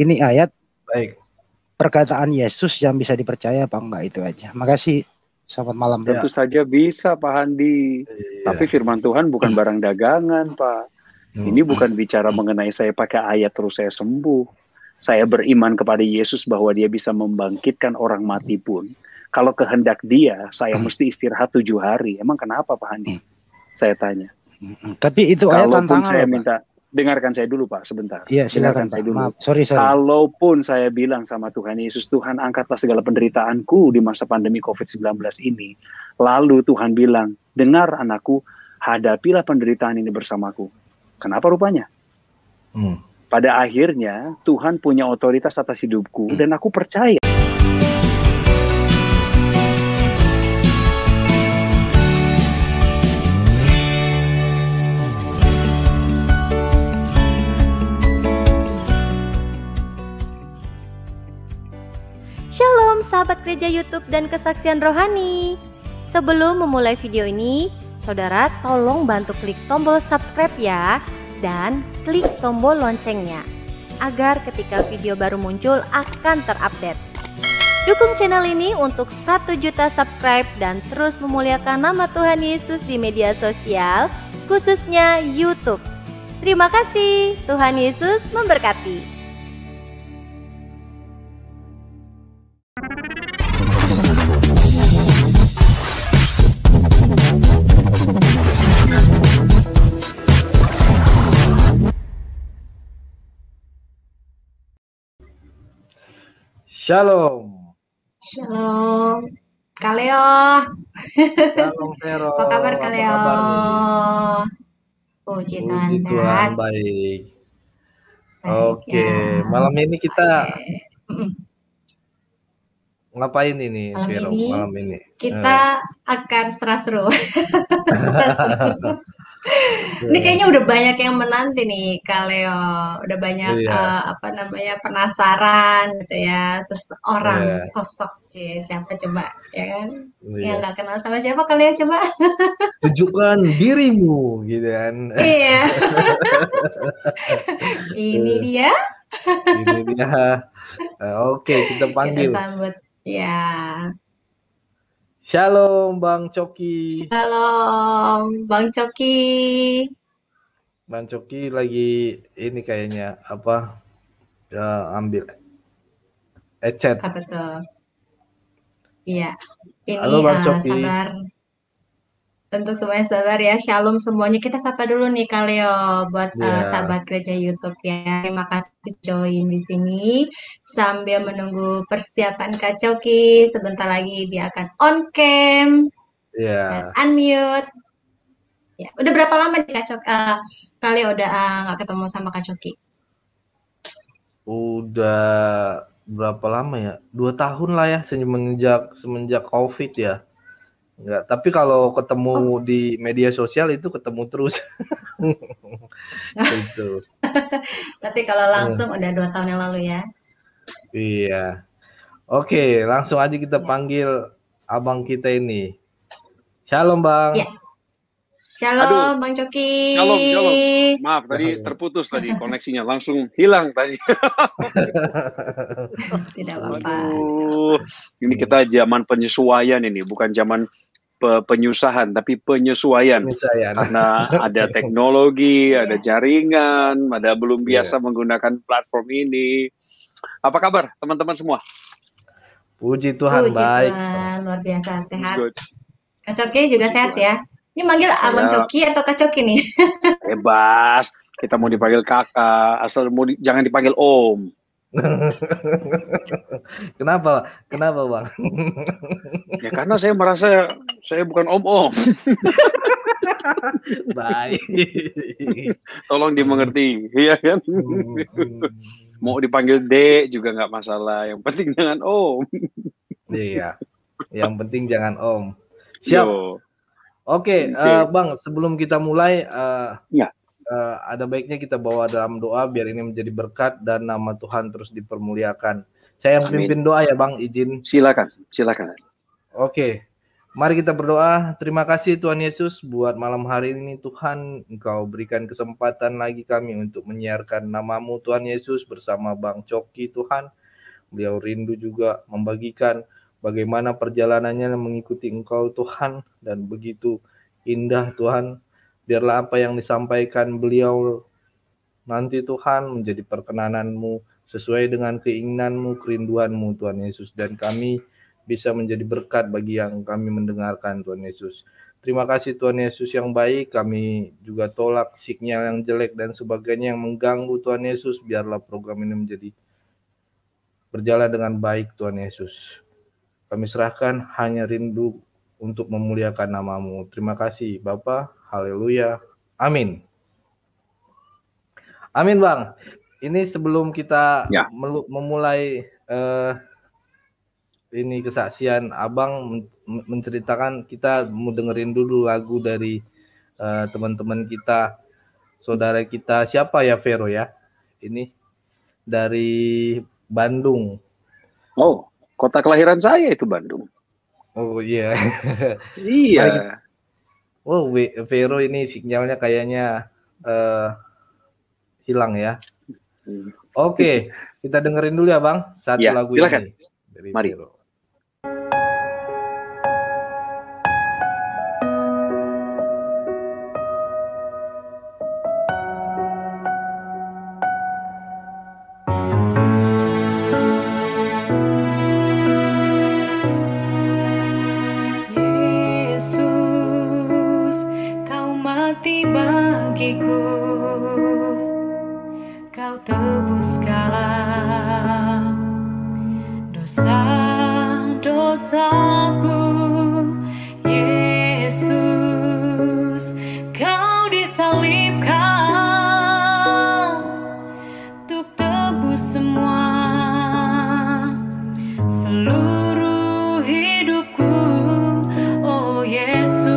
ini ayat Baik. perkataan Yesus yang bisa dipercaya apa enggak, itu aja. Makasih. Selamat malam. Tentu saja bisa, Pak Handi. Tapi firman Tuhan bukan barang dagangan, Pak. Ini bukan bicara mengenai saya pakai ayat terus saya sembuh. Saya beriman kepada Yesus bahwa dia bisa membangkitkan orang mati pun. Kalau kehendak dia, saya mesti istirahat 7 hari. Emang kenapa, Pak Handi? Saya tanya. Tapi itu ayat Kalaupun tantangan saya loh, Pak. minta, dengarkan saya dulu, Pak, sebentar. Iya, silakan, Dengarkan saya Pak. dulu. Maaf, sorry. Kalaupun saya bilang sama Tuhan Yesus, Tuhan angkatlah segala penderitaanku di masa pandemi COVID-19 ini. Lalu Tuhan bilang, dengar anakku, hadapilah penderitaan ini bersamaku. Kenapa rupanya? Pada akhirnya, Tuhan punya otoritas atas hidupku, dan aku percaya. Shalom sahabat gereja YouTube dan kesaksian rohani. Sebelum memulai video ini, saudara tolong bantu klik tombol subscribe ya, dan klik tombol loncengnya agar ketika video baru muncul akan terupdate. Dukung channel ini untuk 1 juta subscribe dan terus memuliakan nama Tuhan Yesus di media sosial, khususnya YouTube. Terima kasih, Tuhan Yesus memberkati. Shalom. Shalom, Kaleo. Shalom Vero. Apa kabar Kaleo? Puji Puji Tuhan, Tuhan sehat. baik. Baik, Oke, ya. malam ini kita Oke. ngapain ini, Malam Vero? ini Malam ini kita akan seru-seru. Seru-seru. Ini kayaknya udah banyak yang menanti nih, Kaleo. Udah banyak Iya. penasaran gitu ya, seseorang Iya. sosok siapa coba ya kan? Iya. Yang nggak kenal sama siapa Kaleo coba? Tunjukkan dirimu, gitu kan? Iya. Ini dia. Ini dia. Oke, kita Kita panggil. sambut. Ya. Shalom Bang Coki. Shalom, Bang Coki. Bang Coki lagi ini kayaknya apa? Ambil chat. Apa tuh? Iya. Ini Halo Bang Coki. sabar. Tentu semuanya sabar ya. Shalom semuanya. Kita sapa dulu nih Kaleo buat Iya. sahabat gereja YouTube ya. Terima kasih join di sini sambil menunggu persiapan Kak Coki. Sebentar lagi dia akan on cam Iya. dan unmute. Ya, udah berapa lama nih Kak Coki? Kaleo udah nggak ketemu sama Kak Coki? Udah berapa lama ya? 2 tahun lah ya semenjak COVID ya. Enggak, tapi kalau ketemu di media sosial itu ketemu terus. Gitu. Tapi kalau langsung udah 2 tahun yang lalu ya. Iya. Oke, langsung aja kita Ya. panggil abang kita ini. Shalom Bang. Ya. Shalom Bang Coki. Shalom. Maaf, tadi terputus tadi koneksinya. Langsung hilang tadi. Tidak apa-apa. Aduh, ini kita zaman penyesuaian ini, bukan zaman penyusahan, tapi penyesuaian. Karena ada teknologi, ada jaringan, ada belum biasa menggunakan platform ini. Apa kabar teman-teman semua? Puji Tuhan, baik. Tuhan, luar biasa sehat. Good. Kak Coki juga sehat ya. Ini manggil Abang Coki atau Kak Coki nih? Bebas. Kita mau dipanggil kakak, asal jangan dipanggil om. Kenapa Bang? Ya karena saya merasa saya bukan om-om. Baik. Tolong dimengerti, iya kan? Mau dipanggil D juga nggak masalah. Yang penting jangan om. Iya. Yang penting jangan om. Siap. Oke. Bang, sebelum kita mulai, ada baiknya kita bawa dalam doa biar ini menjadi berkat dan nama Tuhan terus dipermuliakan. Saya yang pimpin doa ya Bang, izin. Silakan. Oke. Mari kita berdoa. Terima kasih Tuhan Yesus buat malam hari ini Tuhan. Engkau berikan kesempatan lagi kami untuk menyiarkan nama-Mu Tuhan Yesus bersama Bang Coki Tuhan. Beliau rindu juga membagikan bagaimana perjalanannya mengikuti Engkau Tuhan. Dan begitu indah Tuhan. Biarlah apa yang disampaikan beliau nanti Tuhan menjadi perkenanan-Mu sesuai dengan keinginan-Mu, kerinduan-Mu Tuhan Yesus. Dan kami bisa menjadi berkat bagi yang kami mendengarkan Tuhan Yesus. Terima kasih Tuhan Yesus yang baik. Kami juga tolak sinyal yang jelek dan sebagainya yang mengganggu Tuhan Yesus. Biarlah program ini menjadi berjalan dengan baik Tuhan Yesus. Kami serahkan hanya rindu untuk memuliakan nama-Mu. Terima kasih Bapa. Haleluya. Amin. Amin Bang. Ini sebelum kita memulai ini kesaksian Abang menceritakan, kita mau dengerin dulu lagu dari teman-teman kita, saudara kita, siapa ya Vero ya? Ini dari Bandung. Oh, kota kelahiran saya itu Bandung. Oh iya. Iya. Oh Vero ini sinyalnya kayaknya hilang ya. Oke, kita dengerin dulu ya Bang satu lagu silakan. Ini dari Mari. Vero. Kau tebus segala dosa-dosaku, Yesus, kau disalibkan untuk tebus semua seluruh hidupku, oh Yesus.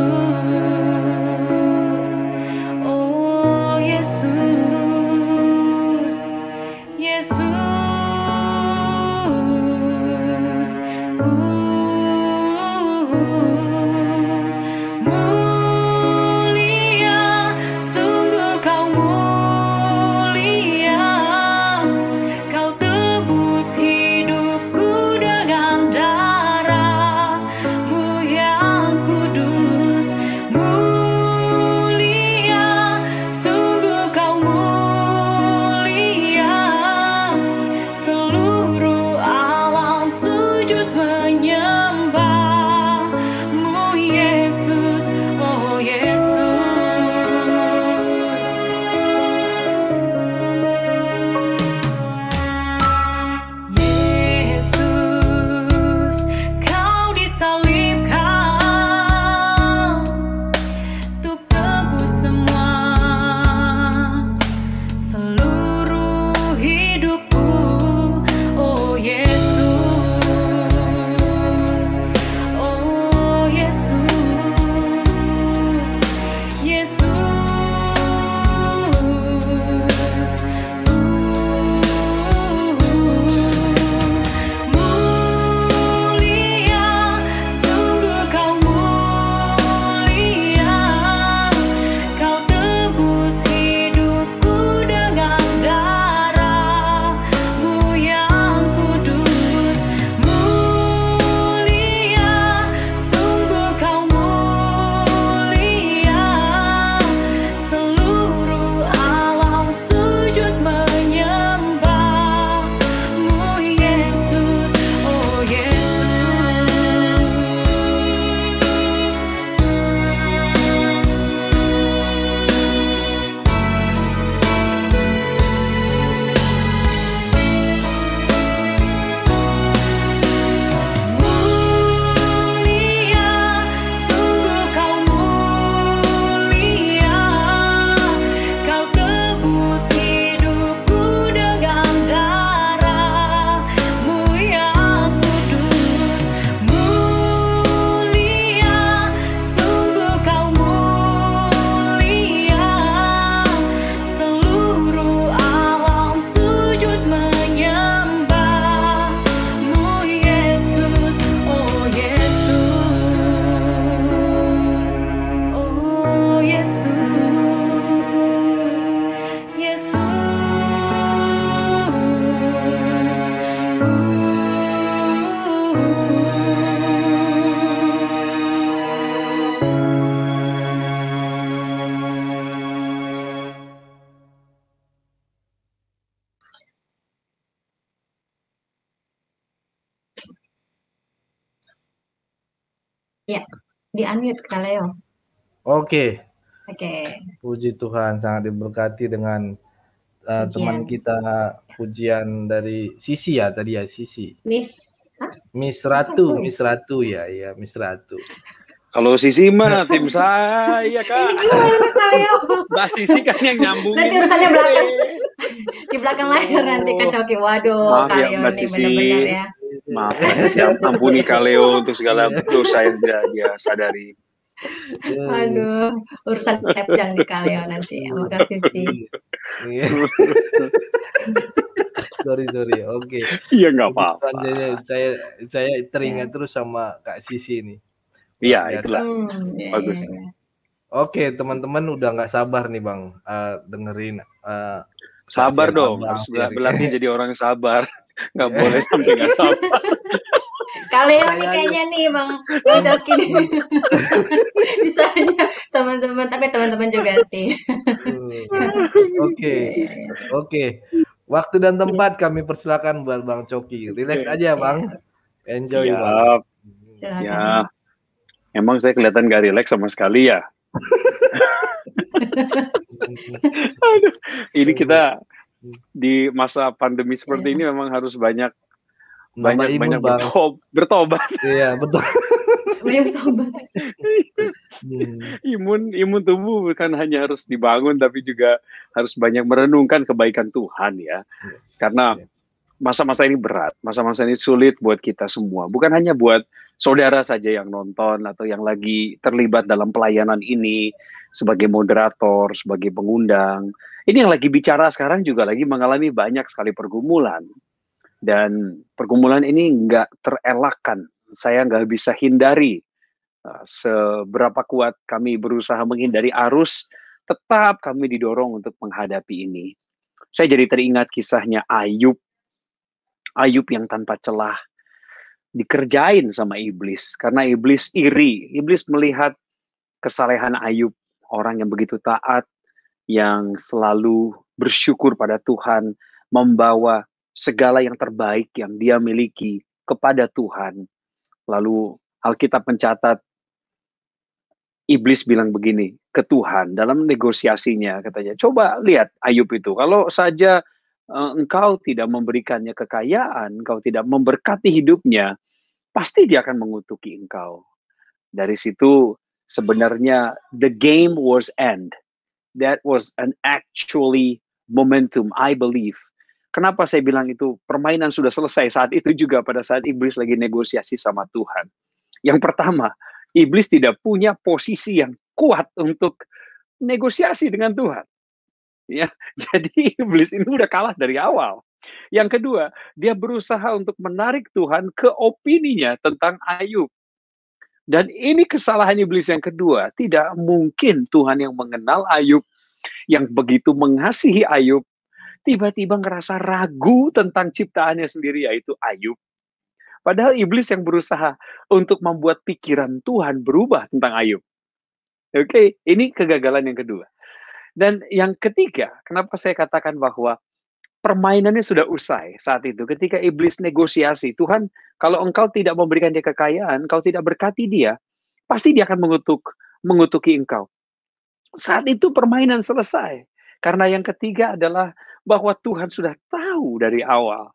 Ya, di-unmute Kak Leo. Oke. Oke. Puji Tuhan, sangat diberkati dengan teman kita pujian dari Sisi ya tadi ya, Sisi. Miss Ratu ya, Miss Ratu. Kalau Sisi mah tim saya, Kak. Ini gimana Kak Leo? Mbak Sisi kan yang nyambungin. Nanti urusannya belakang. Di belakang layar nanti Kak Coki. Waduh, maaf Kak ya, Leo Mbak nih Sisi. benar-benar ya. Maaf Mbak Sisi, ampuni Kak Leo untuk segala dosa yang tidak dia sadari. Aduh, urusan jangan di Kak Leo nanti. Makasih sih. Sorry, oke. Iya nggak apa-apa. Saya teringat terus sama Kak Sisi nih. Iya, itulah. Bagus. Oke, teman-teman udah nggak sabar nih Bang dengerin. Sabar dong, harus berlatih jadi orang sabar. Nggak boleh sampai nggak sabar. Kak Leo nih kayaknya nih Bang Joki. Bisanya teman-teman, tapi teman-teman juga sih. Oke. Waktu dan tempat kami persilakan buat Bang Coki. Relax aja Bang. Enjoy Bang. Silakan. Ya. Emang saya kelihatan gak relax sama sekali ya. Aduh, ini kita di masa pandemi seperti ini memang harus banyak bertobat. Iya, betul. Banyak bertobat. Imun tubuh bukan hanya harus dibangun tapi juga harus banyak merenungkan kebaikan Tuhan ya. Karena masa-masa ini berat, masa-masa ini sulit buat kita semua. Bukan hanya buat saudara saja yang nonton atau yang lagi terlibat dalam pelayanan ini sebagai moderator, sebagai pengundang. Ini yang lagi bicara sekarang juga lagi mengalami banyak sekali pergumulan. Dan pergumulan ini nggak terelakkan. Saya nggak bisa hindari. Seberapa kuat kami berusaha menghindari arus, tetap kami didorong untuk menghadapi ini. Saya jadi teringat kisahnya Ayub yang tanpa celah dikerjain sama iblis karena iblis iri. Iblis melihat kesalehan Ayub, orang yang begitu taat, yang selalu bersyukur pada Tuhan, membawa segala yang terbaik yang dia miliki kepada Tuhan. Lalu Alkitab mencatat iblis bilang begini ke Tuhan dalam negosiasinya, katanya, coba lihat Ayub itu, kalau saja engkau tidak memberikannya kekayaan, engkau tidak memberkati hidupnya, pasti dia akan mengutuki engkau. Dari situ sebenarnya the game was end. That was an actually momentum, I believe. Kenapa saya bilang itu permainan sudah selesai saat itu juga pada saat iblis lagi negosiasi sama Tuhan. Yang pertama, iblis tidak punya posisi yang kuat untuk negosiasi dengan Tuhan. Ya, jadi iblis ini udah kalah dari awal. Yang kedua, dia berusaha untuk menarik Tuhan ke opininya tentang Ayub. Dan ini kesalahan iblis yang kedua. Tidak mungkin Tuhan yang mengenal Ayub, yang begitu mengasihi Ayub, tiba-tiba ngerasa ragu tentang ciptaannya sendiri, yaitu Ayub. Padahal iblis yang berusaha untuk membuat pikiran Tuhan berubah tentang Ayub. Oke, ini kegagalan yang kedua. Dan yang ketiga, kenapa saya katakan bahwa permainannya sudah usai saat itu. Ketika iblis negosiasi, Tuhan, kalau engkau tidak memberikan dia kekayaan, engkau tidak berkati dia, pasti dia akan mengutuki engkau. Saat itu permainan selesai. Karena yang ketiga adalah bahwa Tuhan sudah tahu dari awal.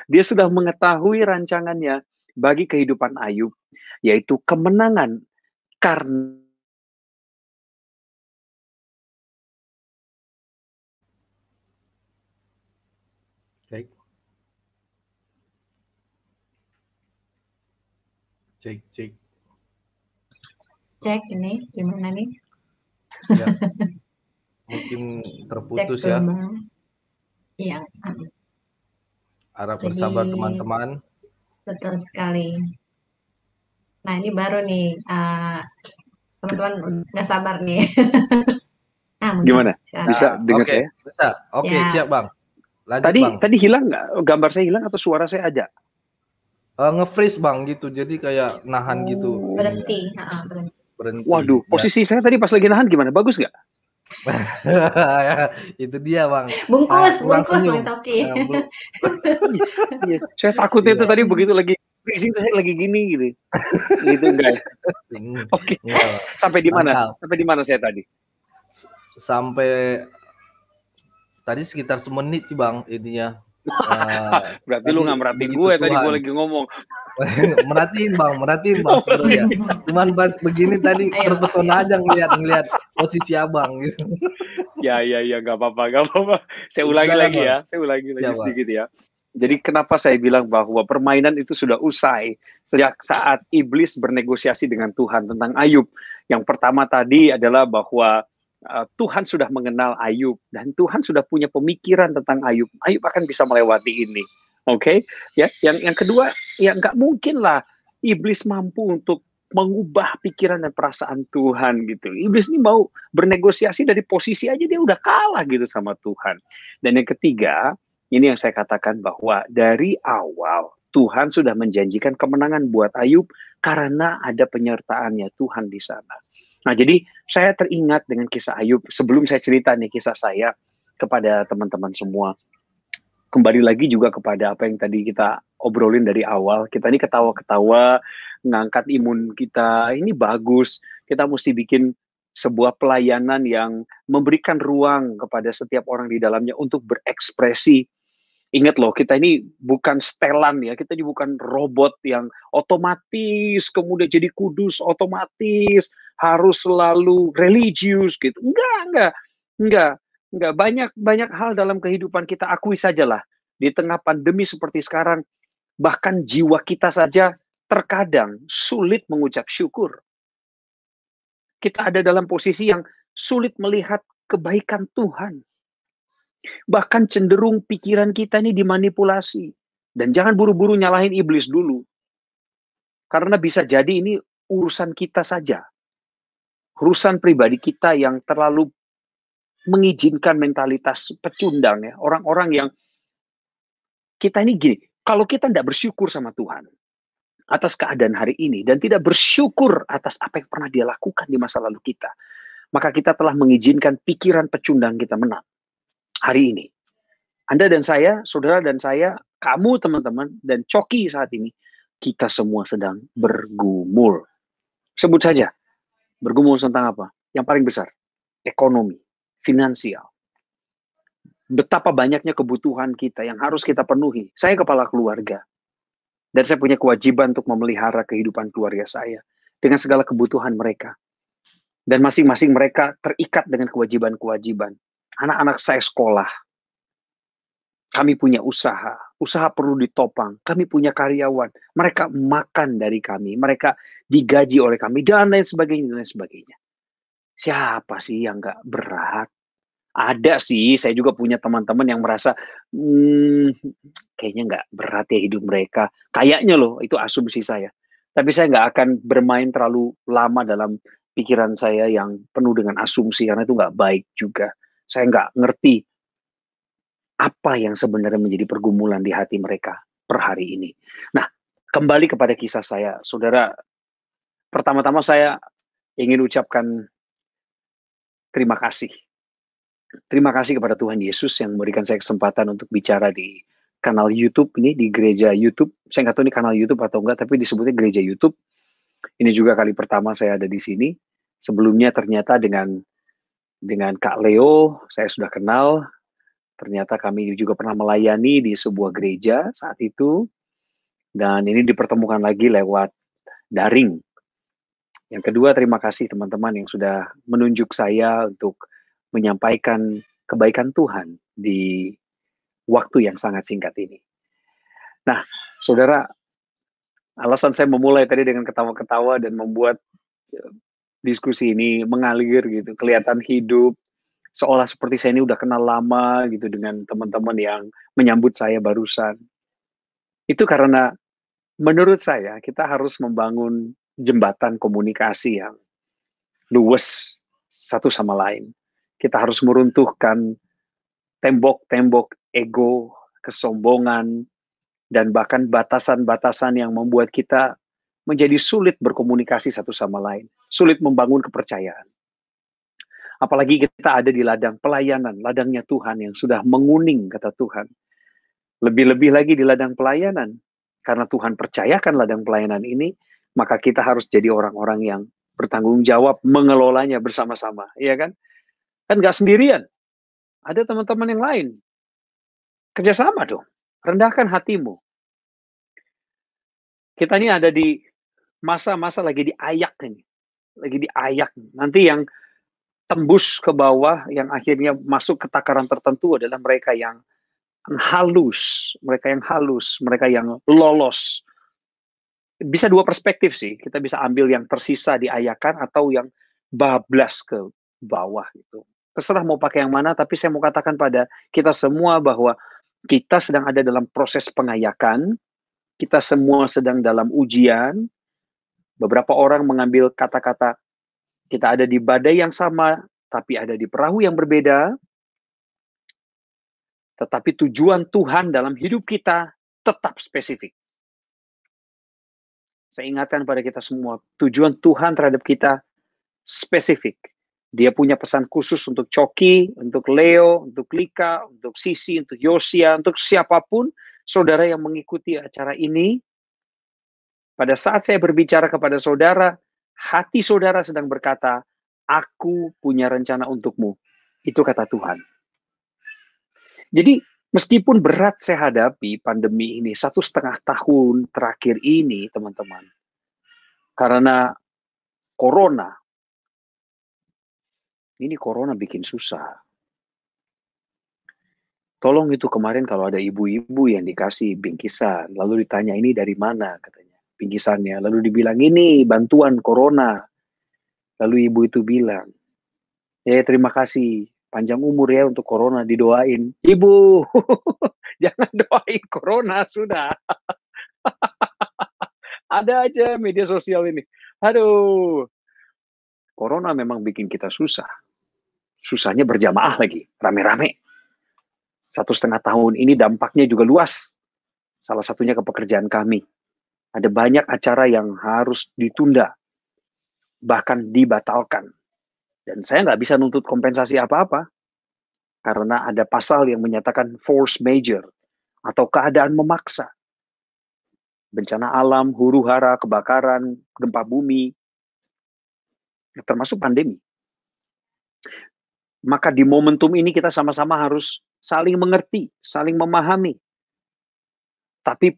Dia sudah mengetahui rancangannya bagi kehidupan Ayub, yaitu kemenangan karena Cek ini gimana nih? Ya. Mungkin terputus ya. Iya. Harap bersabar teman-teman. Betul sekali. Nah ini baru nih teman-teman nggak sabar nih. Gimana? Bisa dengar saya? Bisa. Oke, siap Bang. Lanjut, tadi hilang nggak? Gambar saya hilang atau suara saya ada? Nge-freeze Bang gitu, jadi kayak nahan gitu. Berhenti. Waduh, posisi saya tadi pas lagi nahan gimana? Bagus nggak? Itu dia Bang. Bungkus Bang Coki. Saya takut itu tadi begitu lagi freezing tuh saya lagi gini gitu. Gitu enggak ya? Oke. Sampai di mana? Sampai di mana saya tadi? Sampai tadi sekitar semenit sih Bang intinya. Berarti lu nggak merhatiin gue tadi gue lagi ngomong. merhatiin bang sebenarnya. Cuman pas begini tadi terpesona aja ngeliat posisi abang gitu. Ya nggak apa-apa. Saya ulangi lagi sedikit ya. Jadi kenapa saya bilang bahwa permainan itu sudah usai sejak saat iblis bernegosiasi dengan Tuhan tentang Ayub. Yang pertama tadi adalah bahwa Tuhan sudah mengenal Ayub dan Tuhan sudah punya pemikiran tentang Ayub. Ayub akan bisa melewati ini. Oke, ya. Yang kedua, ya nggak mungkin lah iblis mampu untuk mengubah pikiran dan perasaan Tuhan gitu. Iblis ini mau bernegosiasi dari posisi aja dia udah kalah gitu sama Tuhan. Dan yang ketiga, ini yang saya katakan bahwa dari awal Tuhan sudah menjanjikan kemenangan buat Ayub karena ada penyertaannya Tuhan di sana. Nah, jadi saya teringat dengan kisah Ayub. Sebelum saya cerita nih kisah saya kepada teman-teman semua. Kembali lagi juga kepada apa yang tadi kita obrolin dari awal. Kita ini ketawa-ketawa, ngangkat imun kita. Ini bagus. Kita mesti bikin sebuah pelayanan yang memberikan ruang kepada setiap orang di dalamnya untuk berekspresi. Ingat loh, kita ini bukan setelan ya, kita ini bukan robot yang otomatis kemudian jadi kudus, otomatis harus selalu religius gitu. Enggak. Banyak hal dalam kehidupan kita, akui sajalah. Di tengah pandemi seperti sekarang, bahkan jiwa kita saja terkadang sulit mengucap syukur. Kita ada dalam posisi yang sulit melihat kebaikan Tuhan. Bahkan cenderung pikiran kita ini dimanipulasi. Dan jangan buru-buru nyalahin iblis dulu. Karena bisa jadi ini urusan kita saja. Urusan pribadi kita yang terlalu mengizinkan mentalitas pecundang ya. Orang-orang yang kita ini gini, kalau kita tidak bersyukur sama Tuhan atas keadaan hari ini dan tidak bersyukur atas apa yang pernah dia lakukan di masa lalu kita, maka kita telah mengizinkan pikiran pecundang kita menang. Hari ini, Anda dan saya, saudara dan saya, kamu teman-teman, dan Coki saat ini, kita semua sedang bergumul. Sebut saja, bergumul tentang apa? Yang paling besar, ekonomi, finansial. Betapa banyaknya kebutuhan kita yang harus kita penuhi. Saya kepala keluarga, dan saya punya kewajiban untuk memelihara kehidupan keluarga saya dengan segala kebutuhan mereka. Dan masing-masing mereka terikat dengan kewajiban-kewajiban. Anak-anak saya sekolah, kami punya usaha perlu ditopang, kami punya karyawan, mereka makan dari kami, mereka digaji oleh kami, dan lain sebagainya. Siapa sih yang nggak berat? Ada sih, saya juga punya teman-teman yang merasa, kayaknya nggak berat ya hidup mereka. Kayaknya loh, itu asumsi saya. Tapi saya nggak akan bermain terlalu lama dalam pikiran saya yang penuh dengan asumsi, karena itu nggak baik juga. Saya nggak ngerti apa yang sebenarnya menjadi pergumulan di hati mereka per hari ini. Nah, kembali kepada kisah saya. Saudara, pertama-tama saya ingin ucapkan terima kasih. Terima kasih kepada Tuhan Yesus yang memberikan saya kesempatan untuk bicara di kanal YouTube ini, di gereja YouTube. Saya nggak tahu ini kanal YouTube atau enggak, tapi disebutnya gereja YouTube. Ini juga kali pertama saya ada di sini. Sebelumnya ternyata dengan Kak Leo, saya sudah kenal. Ternyata kami juga pernah melayani di sebuah gereja saat itu. Dan ini dipertemukan lagi lewat daring. Yang kedua, terima kasih teman-teman yang sudah menunjuk saya untuk menyampaikan kebaikan Tuhan di waktu yang sangat singkat ini. Nah, saudara, alasan saya memulai tadi dengan ketawa-ketawa dan membuat diskusi ini mengalir gitu, kelihatan hidup, seolah seperti saya ini udah kenal lama gitu dengan teman-teman yang menyambut saya barusan. Itu karena menurut saya kita harus membangun jembatan komunikasi yang luwes satu sama lain. Kita harus meruntuhkan tembok-tembok ego, kesombongan, dan bahkan batasan-batasan yang membuat kita menjadi sulit berkomunikasi satu sama lain, sulit membangun kepercayaan. Apalagi kita ada di ladang pelayanan, ladangnya Tuhan yang sudah menguning, kata Tuhan. Lebih-lebih lagi di ladang pelayanan, karena Tuhan percayakan ladang pelayanan ini, maka kita harus jadi orang-orang yang bertanggung jawab mengelolanya bersama-sama, ya kan? Kan nggak sendirian, ada teman-teman yang lain. Kerjasama dong, rendahkan hatimu. Kita ini ada di masa-masa lagi diayak ini, lagi diayak. Nanti yang tembus ke bawah, yang akhirnya masuk ke takaran tertentu adalah mereka yang halus, mereka yang lolos. Bisa dua perspektif sih, kita bisa ambil yang tersisa diayakan atau yang bablas ke bawah gitu. Terserah mau pakai yang mana, tapi saya mau katakan pada kita semua bahwa kita sedang ada dalam proses pengayakan, kita semua sedang dalam ujian. Beberapa orang mengambil kata-kata kita ada di badai yang sama, tapi ada di perahu yang berbeda. Tetapi tujuan Tuhan dalam hidup kita tetap spesifik. Saya ingatkan pada kita semua, tujuan Tuhan terhadap kita spesifik. Dia punya pesan khusus untuk Coki, untuk Leo, untuk Lika, untuk Sisi, untuk Yosia, untuk siapapun saudara yang mengikuti acara ini. Pada saat saya berbicara kepada saudara, hati saudara sedang berkata, aku punya rencana untukmu. Itu kata Tuhan. Jadi, meskipun berat saya hadapi pandemi ini 1,5 tahun terakhir ini, teman-teman, karena corona bikin susah. Tolong itu kemarin kalau ada ibu-ibu yang dikasih bingkisan, lalu ditanya ini dari mana katanya bingkisannya, lalu dibilang ini bantuan corona. Lalu ibu itu bilang, ya terima kasih, panjang umur ya untuk corona, didoain. Ibu, jangan doain corona, sudah. Ada aja media sosial ini. Aduh, corona memang bikin kita susah. Susahnya berjamaah lagi, rame-rame. 1,5 tahun ini dampaknya juga luas. Salah satunya ke pekerjaan kami. Ada banyak acara yang harus ditunda, bahkan dibatalkan. Dan saya nggak bisa nuntut kompensasi apa-apa, karena ada pasal yang menyatakan force majeure, atau keadaan memaksa. Bencana alam, huru-hara, kebakaran, gempa bumi, termasuk pandemi. Maka di momentum ini kita sama-sama harus saling mengerti, saling memahami. Tapi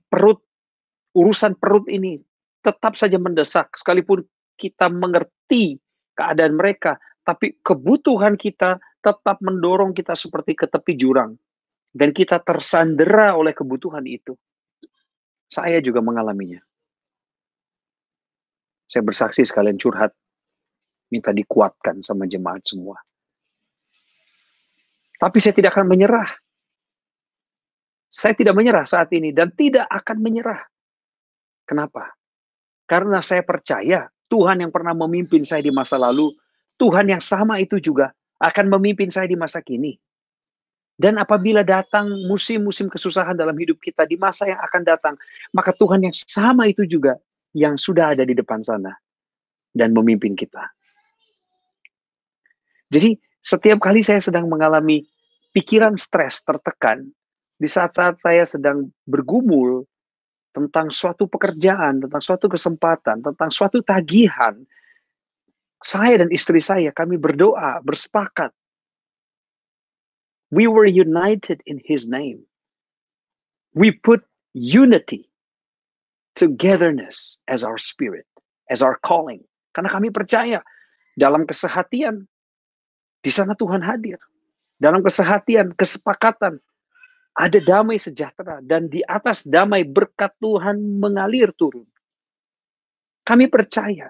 urusan perut ini tetap saja mendesak, sekalipun kita mengerti keadaan mereka, tapi kebutuhan kita tetap mendorong kita seperti ke tepi jurang. Dan kita tersandera oleh kebutuhan itu. Saya juga mengalaminya. Saya bersaksi sekalian curhat, minta dikuatkan sama jemaat semua. Tapi saya tidak akan menyerah. Saya tidak menyerah saat ini dan tidak akan menyerah. Kenapa? Karena saya percaya Tuhan yang pernah memimpin saya di masa lalu, Tuhan yang sama itu juga akan memimpin saya di masa kini. Dan apabila datang musim-musim kesusahan dalam hidup kita di masa yang akan datang, maka Tuhan yang sama itu juga yang sudah ada di depan sana dan memimpin kita. Jadi setiap kali saya sedang mengalami pikiran stres, tertekan, di saat-saat saya sedang bergumul tentang suatu pekerjaan, tentang suatu kesempatan, tentang suatu tagihan, saya dan istri saya, kami berdoa, bersepakat. We were united in His name. We put unity, togetherness as our spirit, as our calling. Karena kami percaya dalam kesehatian, di sana Tuhan hadir. Dalam kesehatian, kesepakatan, ada damai sejahtera. Dan di atas damai berkat Tuhan mengalir turun. Kami percaya.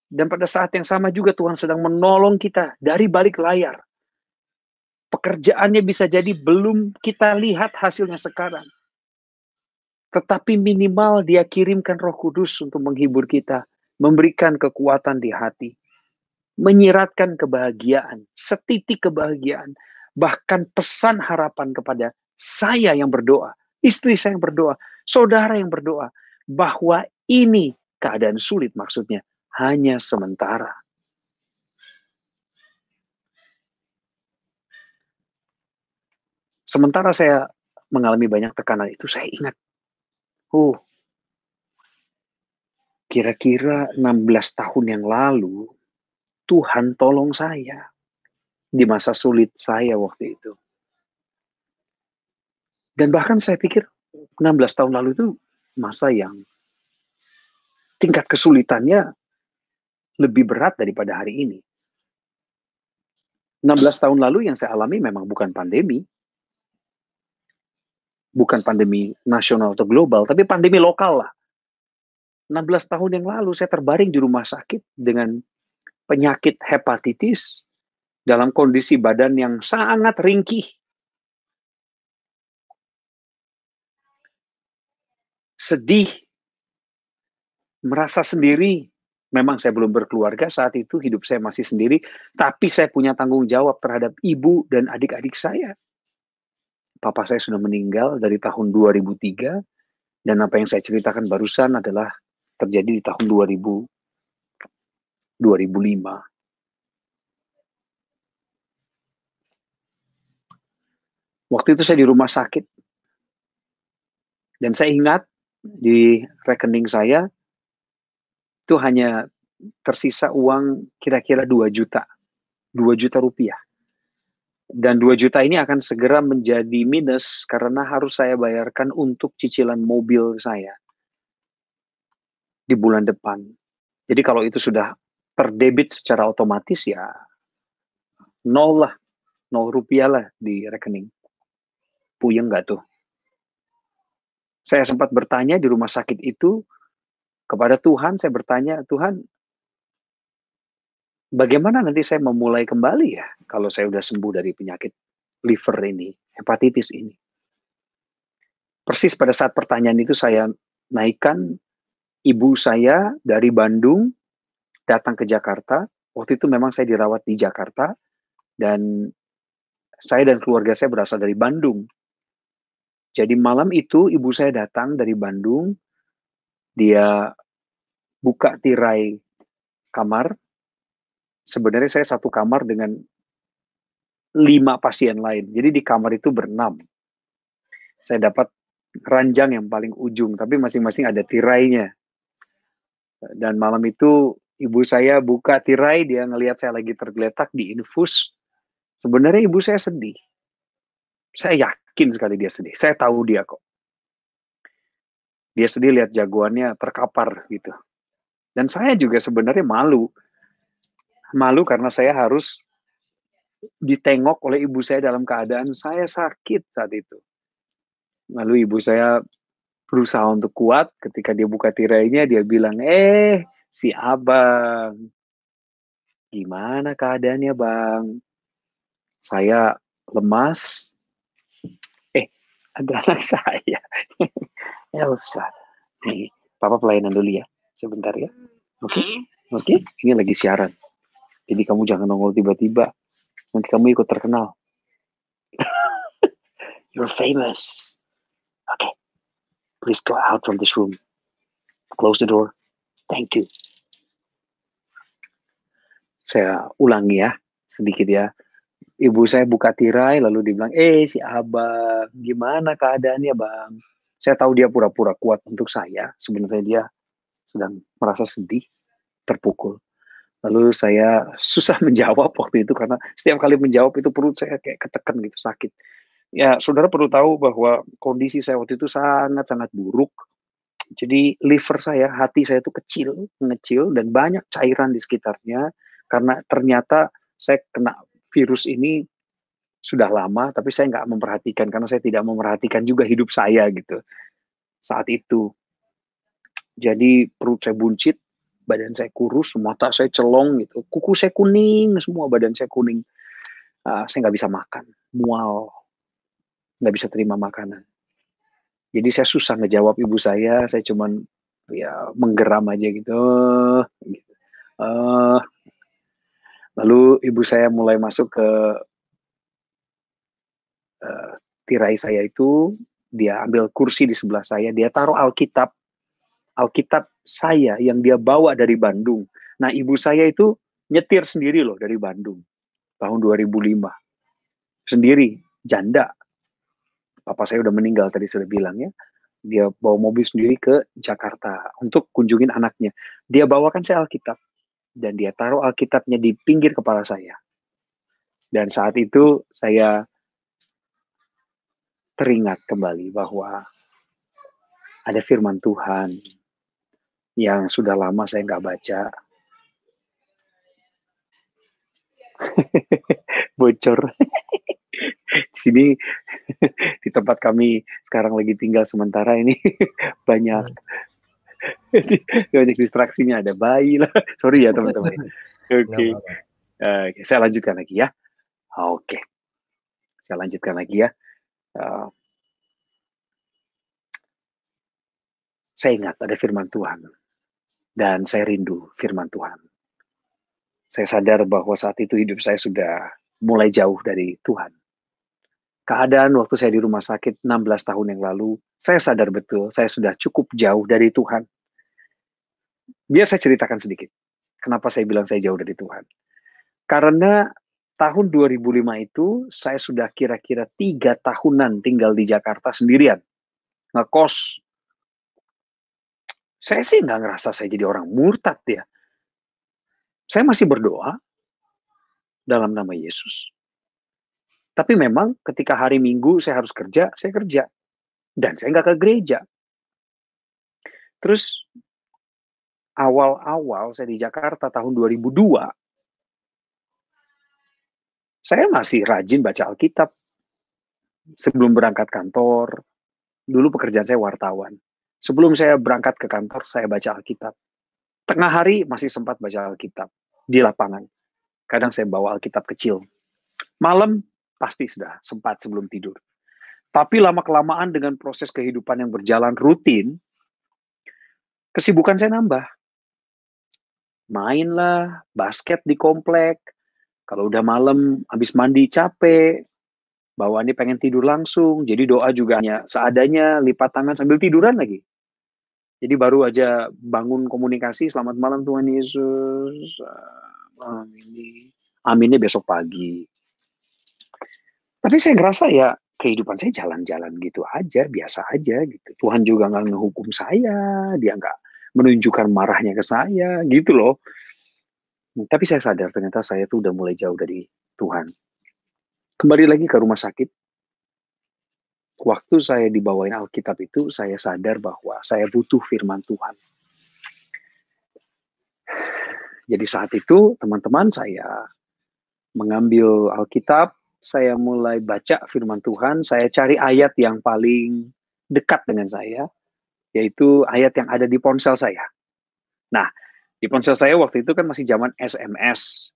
Dan pada saat yang sama juga Tuhan sedang menolong kita dari balik layar. Pekerjaannya bisa jadi belum kita lihat hasilnya sekarang. Tetapi minimal Dia kirimkan Roh Kudus untuk menghibur kita. Memberikan kekuatan di hati. Menyiratkan kebahagiaan. Setitik kebahagiaan. Bahkan pesan harapan kepada saya yang berdoa, istri saya yang berdoa, saudara yang berdoa, bahwa ini keadaan sulit maksudnya, hanya sementara. Sementara saya mengalami banyak tekanan itu, saya ingat, kira-kira 16 tahun yang lalu, Tuhan tolong saya di masa sulit saya waktu itu. Dan bahkan saya pikir 16 tahun lalu itu masa yang tingkat kesulitannya lebih berat daripada hari ini. 16 tahun lalu yang saya alami memang bukan pandemi. Bukan pandemi nasional atau global, tapi pandemi lokal lah. 16 tahun yang lalu saya terbaring di rumah sakit dengan penyakit hepatitis dalam kondisi badan yang sangat ringkih. Sedih, merasa sendiri. Memang saya belum berkeluarga saat itu, hidup saya masih sendiri, tapi saya punya tanggung jawab terhadap ibu dan adik-adik saya. Papa saya sudah meninggal dari tahun 2003, dan apa yang saya ceritakan barusan adalah terjadi di tahun 2005. Waktu itu saya di rumah sakit, dan saya ingat di rekening saya itu hanya tersisa uang kira-kira 2 juta rupiah. Dan 2 juta ini akan segera menjadi minus karena harus saya bayarkan untuk cicilan mobil saya di bulan depan. Jadi kalau itu sudah terdebit secara otomatis ya 0 rupiah lah di rekening. Puyeng nggak tuh? Saya sempat bertanya di rumah sakit itu kepada Tuhan, saya bertanya, Tuhan, bagaimana nanti saya memulai kembali ya kalau saya udah sembuh dari penyakit liver ini, hepatitis ini. Persis pada saat pertanyaan itu saya naikkan ibu saya dari Bandung datang ke Jakarta. Waktu itu memang saya dirawat di Jakarta dan saya dan keluarga saya berasal dari Bandung. Jadi malam itu ibu saya datang dari Bandung, dia buka tirai kamar. Sebenarnya saya satu kamar dengan 5 pasien lain. Jadi di kamar itu ber-6. Saya dapat ranjang yang paling ujung, tapi masing-masing ada tirainya. Dan malam itu ibu saya buka tirai, dia ngelihat saya lagi tergeletak di infus. Sebenarnya ibu saya sedih. Saya yakin sekali dia sedih. Saya tahu dia kok. Dia sedih lihat jagoannya terkapar gitu. Dan saya juga sebenarnya malu. Malu karena saya harus ditengok oleh ibu saya dalam keadaan saya sakit saat itu. Lalu ibu saya berusaha untuk kuat. Ketika dia buka tirainya, dia bilang, si abang. Gimana keadaannya bang? Saya lemas. Ada anak saya. Elsa. Nih, Papa pelayanan dulu ya. Sebentar ya. Oke? Ini lagi siaran. Jadi kamu jangan nongol tiba-tiba. Nanti kamu ikut terkenal. You're famous. Okay. Please go out from this room. Close the door. Thank you. Saya ulangi ya. Sedikit ya. Ibu saya buka tirai lalu dibilang, si abang, gimana keadaannya bang? Saya tahu dia pura-pura kuat untuk saya. Sebenarnya dia sedang merasa sedih, terpukul. Lalu saya susah menjawab waktu itu karena setiap kali menjawab itu perut saya kayak ketekan gitu, sakit. Ya, saudara perlu tahu bahwa kondisi saya waktu itu sangat-sangat buruk. Jadi liver saya, hati saya itu mengecil dan banyak cairan di sekitarnya karena ternyata saya kena virus ini sudah lama, tapi saya nggak memperhatikan karena saya tidak memperhatikan juga hidup saya gitu saat itu. Jadi perut saya buncit, badan saya kurus, mata saya celong gitu, kuku saya kuning, semua badan saya kuning. Saya nggak bisa makan, mual, nggak bisa terima makanan. Jadi saya susah ngejawab ibu saya cuman ya menggeram aja gitu. Lalu ibu saya mulai masuk ke tirai saya itu, dia ambil kursi di sebelah saya, dia taruh Alkitab saya yang dia bawa dari Bandung. Nah, ibu saya itu nyetir sendiri loh dari Bandung, tahun 2005. Sendiri, janda. Papa saya udah meninggal tadi sudah bilang ya. Dia bawa mobil sendiri ke Jakarta untuk kunjungin anaknya. Dia bawakan saya Alkitab. Dan dia taruh Alkitabnya di pinggir kepala saya. Dan saat itu saya teringat kembali bahwa ada firman Tuhan yang sudah lama saya nggak baca. Bocor. Di sini, di tempat kami sekarang lagi tinggal sementara ini, banyak distraksinya, ada bayi lah. Sorry ya teman-teman. Oke. Saya lanjutkan lagi ya. Oke. Saya lanjutkan lagi ya. Saya ingat ada firman Tuhan. Dan saya rindu firman Tuhan. Saya sadar bahwa saat itu hidup saya sudah mulai jauh dari Tuhan. Keadaan waktu saya di rumah sakit 16 tahun yang lalu, saya sadar betul saya sudah cukup jauh dari Tuhan. Biar saya ceritakan sedikit. Kenapa saya bilang saya jauh dari Tuhan. Karena tahun 2005 itu, saya sudah kira-kira 3 tahunan tinggal di Jakarta sendirian. Ngekos. Saya sih nggak ngerasa saya jadi orang murtad ya. Saya masih berdoa dalam nama Yesus. Tapi memang ketika hari Minggu saya harus kerja, saya kerja. Dan saya nggak ke gereja. Terus awal-awal saya di Jakarta tahun 2002, saya masih rajin baca Alkitab. Sebelum berangkat kantor, dulu pekerjaan saya wartawan. Sebelum saya berangkat ke kantor, saya baca Alkitab. Tengah hari masih sempat baca Alkitab di lapangan. Kadang saya bawa Alkitab kecil. Malam pasti sudah sempat sebelum tidur. Tapi lama-kelamaan dengan proses kehidupan yang berjalan rutin, kesibukan saya nambah. Main lah, basket di komplek. Kalau udah malam, habis mandi capek, bawaannya pengen tidur langsung. Jadi doa juga hanya seadanya, lipat tangan sambil tiduran lagi. Jadi baru aja bangun komunikasi, selamat malam Tuhan Yesus. Aminnya besok pagi. Tapi saya ngerasa ya kehidupan saya jalan-jalan gitu aja, biasa aja gitu. Tuhan juga nggak ngehukum saya, dia nggak menunjukkan marahnya ke saya, gitu loh. Tapi saya sadar ternyata saya tuh udah mulai jauh dari Tuhan. Kembali lagi ke rumah sakit. Waktu saya dibawain Alkitab itu, saya sadar bahwa saya butuh firman Tuhan. Jadi saat itu teman-teman saya mengambil Alkitab, saya mulai baca firman Tuhan, saya cari ayat yang paling dekat dengan saya, yaitu ayat yang ada di ponsel saya. Nah, di ponsel saya waktu itu kan masih zaman SMS.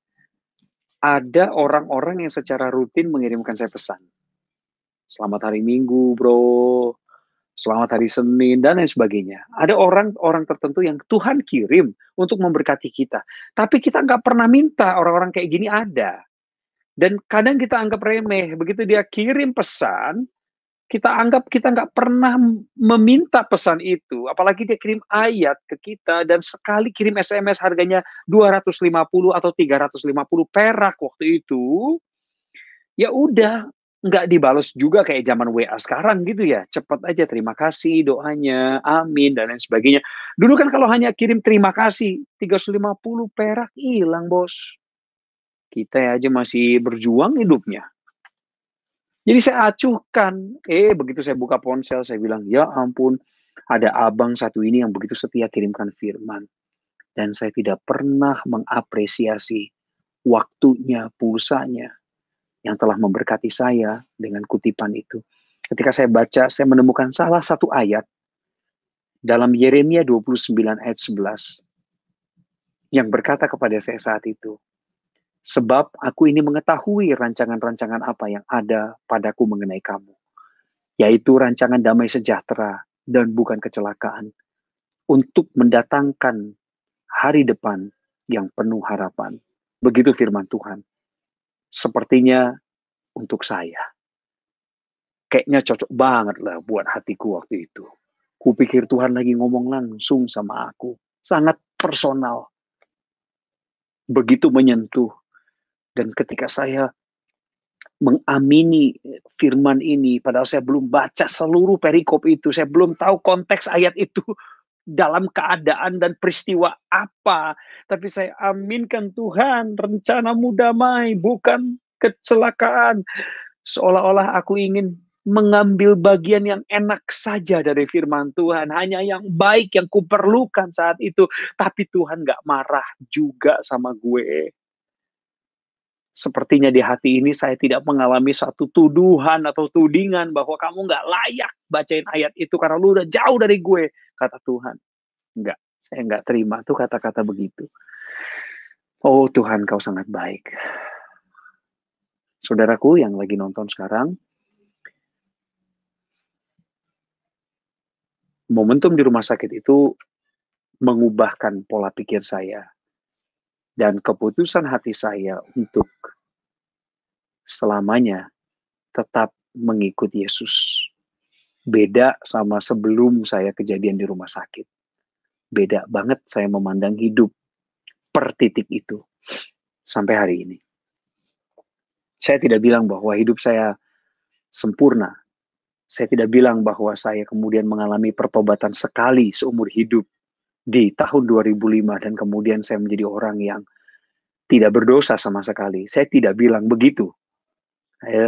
Ada orang-orang yang secara rutin mengirimkan saya pesan. Selamat hari Minggu, bro. Selamat hari Senin, dan lain sebagainya. Ada orang-orang tertentu yang Tuhan kirim untuk memberkati kita. Tapi kita nggak pernah minta orang-orang kayak gini ada. Dan kadang kita anggap remeh. Begitu dia kirim pesan, kita anggap kita nggak pernah meminta pesan itu. Apalagi dia kirim ayat ke kita, dan sekali kirim SMS harganya 250 atau 350 perak waktu itu, ya udah, nggak dibalas juga kayak zaman WA sekarang gitu ya. Cepat aja, terima kasih doanya, amin, dan lain sebagainya. Dulu kan kalau hanya kirim terima kasih, 350 perak hilang, bos. Kita aja masih berjuang hidupnya. Jadi saya acuhkan. Begitu saya buka ponsel, saya bilang, ya ampun, ada abang satu ini yang begitu setia kirimkan firman. Dan saya tidak pernah mengapresiasi waktunya, pulsanya, yang telah memberkati saya dengan kutipan itu. Ketika saya baca, saya menemukan salah satu ayat dalam Yeremia 29 ayat 11 yang berkata kepada saya saat itu, sebab aku ini mengetahui rancangan-rancangan apa yang ada padaku mengenai kamu, yaitu rancangan damai sejahtera dan bukan kecelakaan, untuk mendatangkan hari depan yang penuh harapan. Begitu firman Tuhan. Sepertinya untuk saya, kayaknya cocok banget lah buat hatiku waktu itu. Kupikir Tuhan lagi ngomong langsung sama aku. Sangat personal. Begitu menyentuh. Dan ketika saya mengamini firman ini, padahal saya belum baca seluruh perikop itu, saya belum tahu konteks ayat itu dalam keadaan dan peristiwa apa, tapi saya aminkan Tuhan, rencanamu damai, bukan kecelakaan. Seolah-olah aku ingin mengambil bagian yang enak saja dari firman Tuhan, hanya yang baik yang kuperlukan saat itu, tapi Tuhan gak marah juga sama gue. Sepertinya di hati ini saya tidak mengalami satu tuduhan atau tudingan bahwa kamu gak layak bacain ayat itu karena lu udah jauh dari gue, kata Tuhan. Enggak, saya enggak terima tuh kata-kata begitu. Oh Tuhan, kau sangat baik. Saudaraku yang lagi nonton sekarang, momentum di rumah sakit itu mengubahkan pola pikir saya. Dan keputusan hati saya untuk selamanya tetap mengikut Yesus. Beda sama sebelum saya kejadian di rumah sakit. Beda banget saya memandang hidup per titik itu. Sampai hari ini. Saya tidak bilang bahwa hidup saya sempurna. Saya tidak bilang bahwa saya kemudian mengalami pertobatan sekali seumur hidup di tahun 2005 dan kemudian saya menjadi orang yang tidak berdosa sama sekali. Saya tidak bilang begitu.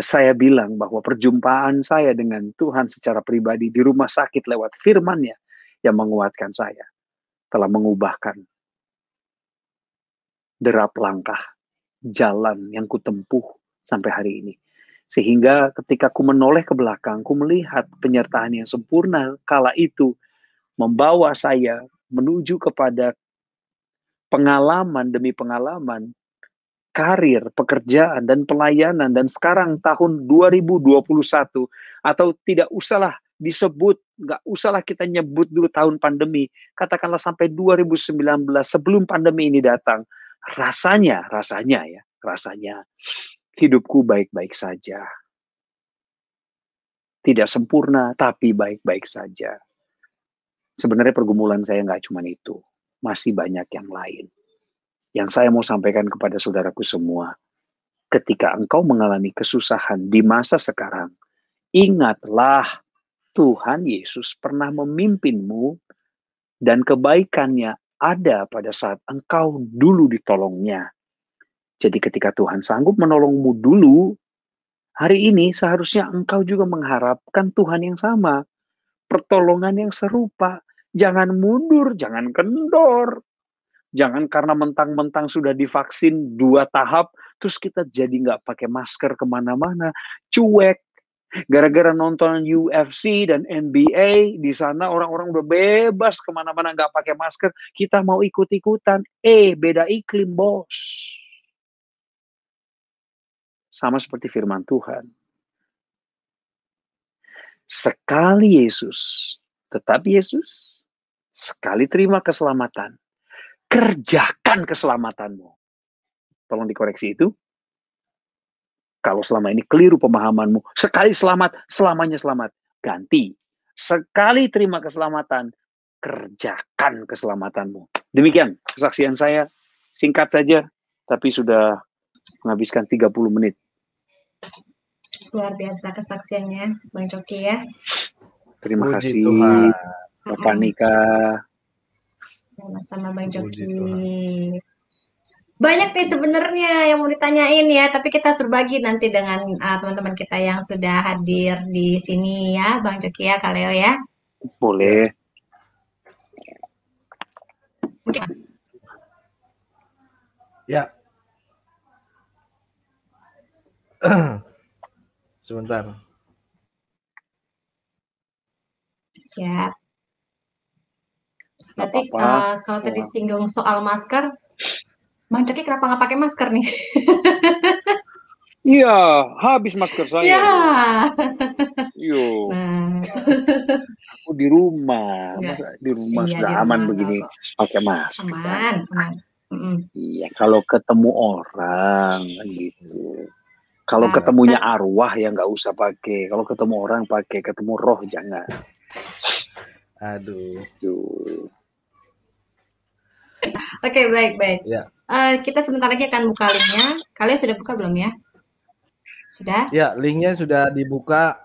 Saya bilang bahwa perjumpaan saya dengan Tuhan secara pribadi di rumah sakit lewat firman-Nya yang menguatkan saya telah mengubahkan derap langkah jalan yang kutempuh sampai hari ini. Sehingga ketika ku menoleh ke belakang, ku melihat penyertaan yang sempurna kala itu membawa saya menuju kepada pengalaman demi pengalaman, karir, pekerjaan, dan pelayanan. Dan sekarang tahun 2021, atau tidak usahlah disebut, nggak usahlah kita nyebut dulu tahun pandemi, katakanlah sampai 2019 sebelum pandemi ini datang, rasanya hidupku baik-baik saja. Tidak sempurna, tapi baik-baik saja. Sebenarnya pergumulan saya nggak cuma itu. Masih banyak yang lain. Yang saya mau sampaikan kepada saudaraku semua, ketika engkau mengalami kesusahan di masa sekarang, ingatlah Tuhan Yesus pernah memimpinmu dan kebaikannya ada pada saat engkau dulu ditolongnya. Jadi ketika Tuhan sanggup menolongmu dulu, hari ini seharusnya engkau juga mengharapkan Tuhan yang sama. Pertolongan yang serupa. Jangan mundur, jangan kendor. Jangan karena mentang-mentang sudah divaksin 2 tahap, terus kita jadi nggak pakai masker kemana-mana. Cuek. Gara-gara nonton UFC dan NBA, di sana orang-orang udah bebas kemana-mana nggak pakai masker. Kita mau ikut-ikutan. Beda iklim, bos. Sama seperti firman Tuhan. Sekali Yesus, tetap Yesus. Sekali terima keselamatan, kerjakan keselamatanmu. Tolong dikoreksi itu. Kalau selama ini keliru pemahamanmu, sekali selamat, selamanya selamat. Ganti. Sekali terima keselamatan, kerjakan keselamatanmu. Demikian kesaksian saya. Singkat saja, tapi sudah menghabiskan 30 menit. Luar biasa kesaksiannya, Bang Coki ya. Terima Puji kasih, Tuhan. Bapak Nika. Sama-sama Bang Puji Coki. Tuhan. Banyak nih sebenarnya yang mau ditanyain ya, tapi kita berbagi nanti dengan teman-teman kita yang sudah hadir di sini ya, Bang Coki ya, Kak Leo ya. Boleh. Mungkin Ya. Sebentar. siap. Berarti apa-apa. kalau tadi singgung soal masker, Bang Coki kenapa nggak pakai masker nih? Iya, habis masker saya. Ya. Yo, Nah, aku di rumah. Enggak. Masa di rumah Iya, sudah di aman rumah begini enggak kok. pakai masker. Aman, aman. Iya, kalau ketemu orang kan gitu. Kalau Catat. ketemunya arwah ya nggak usah pakai. Kalau ketemu orang pakai, ketemu roh jangan. Aduh. Tuh. Oke, baik. Ya. Kita sebentar lagi akan buka linknya. Kalian sudah buka belum ya? Sudah? Ya, linknya sudah dibuka.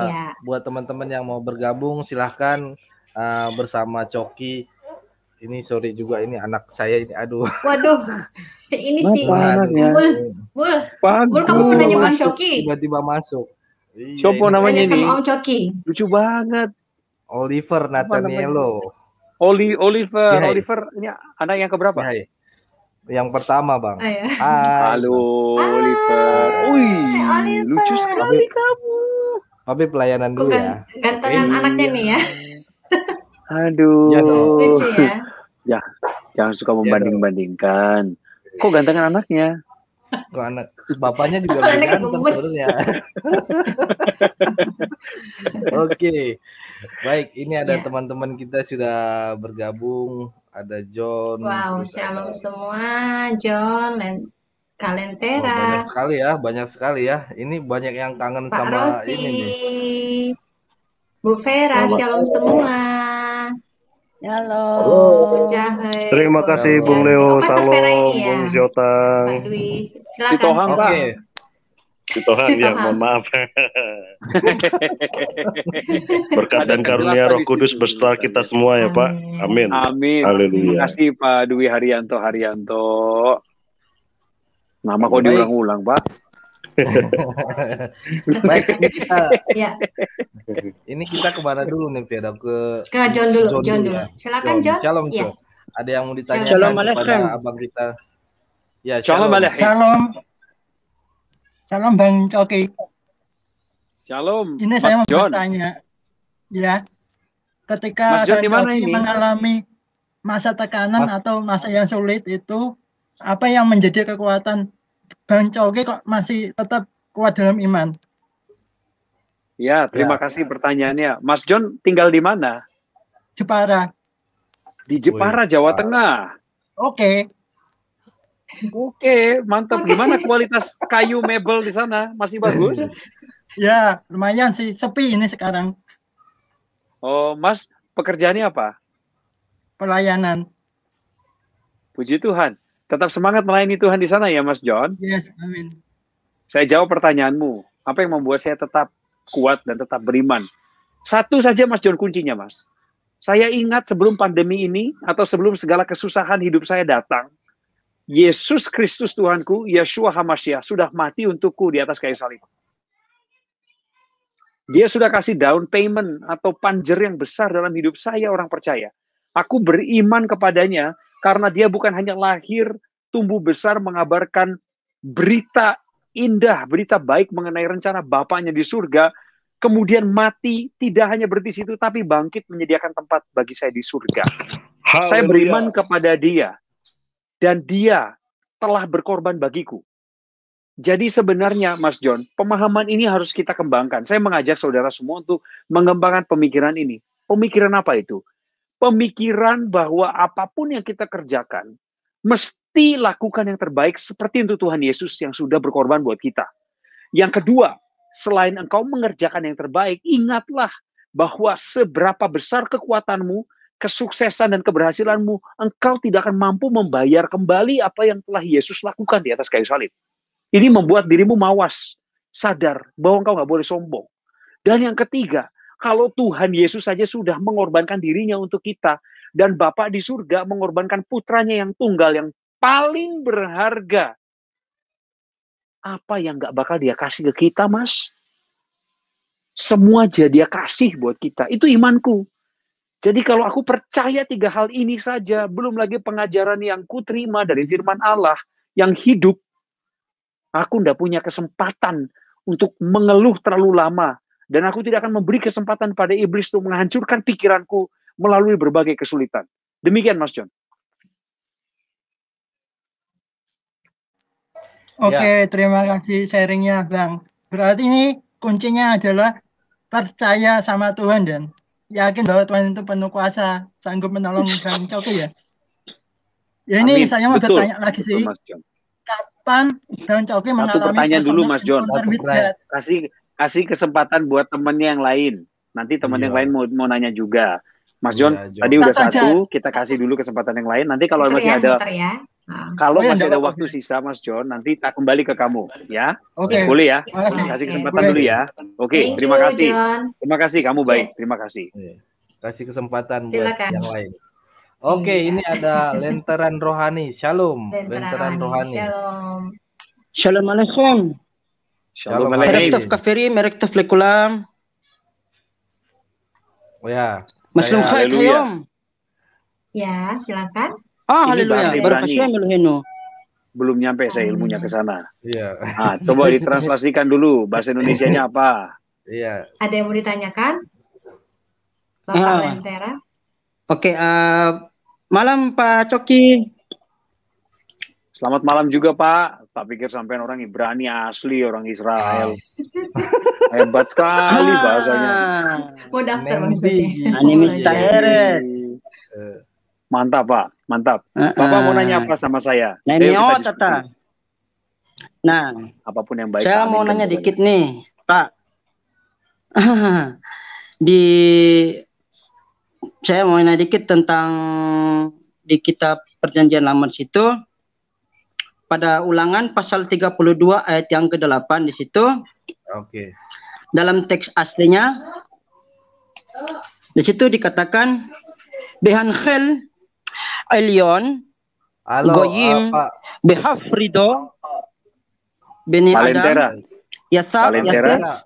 Ya. Buat teman-teman yang mau bergabung, silahkan bersama Coki. Ini sorry juga, ini anak saya ini, aduh. Waduh, ini sih. anaknya? Mul, kamu mau nanya Om Coki? Tiba-tiba masuk. Siapa namanya Tanya nih? sama Om Coki. Lucu banget. Oliver Nathanielo. Oliver, Hai. Oliver, ini anak yang keberapa? Hai. Yang pertama, Bang. Ayo. Hai. Halo, Oliver. Wih, Oliver. lucu sekali kamu. Tapi pelayanan dulu ya. Gantengan anaknya nih ya. Aduh. Ya dong. Lucu ya. Ya, jangan suka membanding-bandingkan. Kok gantengan anaknya? Kok anak bapaknya juga lebih ganteng sebenarnya. Oke. Baik, ini ada teman-teman kita sudah bergabung. Ada John. Wow, shalom semua, John dan Kalentera. Banyak sekali ya. Ini banyak yang kangen Pak sama Rosi, ini nih. Bu Vera, shalom semua. Halo. Jahe. Terima kasih Bung Leo, Vera ini salam ya? Bung Ziotang. Pak Dwi, silakan. Si Tohang, Pak. Sitohan ya, mohon maaf. Berkat dan karunia Roh Kudus beserta kita semua ya Pak. Amin. Amin. Terima Haleluya. kasih Pak Dwi Haryanto. Nama kok diulang-ulang, Pak? Baik, kita. Ya. Ini kita kemana dulu nih, Veda? Ke John dulu. Ya. Silakan John. Shalom, ya. John. Ada yang mau ditanyakan Shalom kepada abang kita? Ya, Shalom. Shalom Bang Coki. Shalom. Ini Mas saya mau John. bertanya. Ya. Ketika Mas John di mana Coki ini? mengalami masa tekanan atau masa yang sulit itu, apa yang menjadi kekuatan Bang Coki kok masih tetap kuat dalam iman? Ya, terima kasih pertanyaannya. Mas John tinggal di mana? Jepara. Di Jepara, Jawa Tengah. Oke. Oke, mantap. Gimana kualitas kayu mebel di sana? Masih bagus? Ya, lumayan sih. Sepi ini sekarang. Oh, Mas, pekerjaannya apa? Pelayanan. Puji Tuhan. Tetap semangat melayani Tuhan di sana ya, Mas John? Yes, amin. Saya jawab pertanyaanmu. Apa yang membuat saya tetap kuat dan tetap beriman? Satu saja, Mas John, kuncinya, Mas. Saya ingat sebelum pandemi ini, atau sebelum segala kesusahan hidup saya datang, Yesus Kristus Tuhanku, Yeshua HaMashiach, sudah mati untukku di atas kayu salib. Dia sudah kasih down payment atau panjer yang besar dalam hidup saya, orang percaya. Aku beriman kepadanya karena dia bukan hanya lahir, tumbuh besar, mengabarkan berita indah, berita baik mengenai rencana Bapaknya di surga, kemudian mati, tidak hanya berhenti situ, tapi bangkit menyediakan tempat bagi saya di surga. Haleluya. Saya beriman kepada dia. Dan dia telah berkorban bagiku. Jadi sebenarnya, Mas John, pemahaman ini harus kita kembangkan. Saya mengajak saudara semua untuk mengembangkan pemikiran ini. Pemikiran apa itu? Pemikiran bahwa apapun yang kita kerjakan, mesti lakukan yang terbaik seperti untuk Tuhan Yesus yang sudah berkorban buat kita. Yang kedua, selain engkau mengerjakan yang terbaik, ingatlah bahwa seberapa besar kekuatanmu, kesuksesan dan keberhasilanmu, engkau tidak akan mampu membayar kembali apa yang telah Yesus lakukan di atas kayu salib. Ini membuat dirimu mawas, sadar bahwa engkau nggak boleh sombong. Dan yang ketiga, kalau Tuhan Yesus saja sudah mengorbankan dirinya untuk kita, dan Bapa di surga mengorbankan putranya yang tunggal, yang paling berharga, apa yang nggak bakal dia kasih ke kita, Mas? Semua aja dia kasih buat kita. Itu imanku. Jadi kalau aku percaya 3 hal ini saja, belum lagi pengajaran yang kuterima dari firman Allah yang hidup, aku tidak punya kesempatan untuk mengeluh terlalu lama. Dan aku tidak akan memberi kesempatan pada iblis untuk menghancurkan pikiranku melalui berbagai kesulitan. Demikian, Mas John. Oke, terima kasih sharingnya, Bang. Berarti ini kuncinya adalah percaya sama Tuhan dan yakin bahwa Tuhan itu penuh kuasa, sanggup menolong Bang Coki ya. Ya ini Amin. saya mau Betul. bertanya lagi sih, Mas John. kapan Bang Coki Satu mengalami pertanyaan dulu, Mas John. encounter with God? Kasih kesempatan buat temennya yang lain. Nanti teman yang lain mau nanya juga. Mas John, Iya, John. tadi udah Satu aja. satu, kita kasih dulu kesempatan yang lain. Nanti kalau Muter masih ya, ada muter ya. Kalau masih ada waktu sisa, Mas John, nanti tak kembali ke kamu, ya. Oke. Boleh ya? Makasih. Kasih kesempatan Boleh. dulu ya. Oke, Thank terima you, kasih. John. Terima kasih, kamu baik. Yes. Terima kasih. Kasih kesempatan buat Silakan. yang lain. Oke, ini ada Lentaran Rohani. Shalom. Lentaran Rohani. Shalom. Shalom alaikum. Shalom Merektuf kafiri, merektuf lekulam. Oh ya. Maslum khair hayom. Ya, silakan. Haleluya. Barakasih meluhenu. Belum nyampe saya ilmunya ke sana. Iya. Nah, coba ditranslasikan dulu bahasa Indonesianya apa? Iya. Ada yang mau ditanyakan? Bapak Lentera. Oke, malam Pak Coki. Selamat malam juga Pak. Tak pikir sampai orang Ibrani asli, orang Israel. Hebat sekali bahasanya. Mau daftar Bang Coki. Animista heret. Mantap Pak, mantap. Bapak mau nanya apa sama saya? Tata. Nah, apapun yang baik. Saya mau nanya dikit nih, Pak. Saya mau nanya dikit tentang di kitab Perjanjian Lama situ, pada Ulangan pasal 32 ayat yang ke-8 di situ. Oke. Dalam teks aslinya di situ dikatakan Behanchel Elyon Goyim Behafrido Beni Adam Yasab Yasab.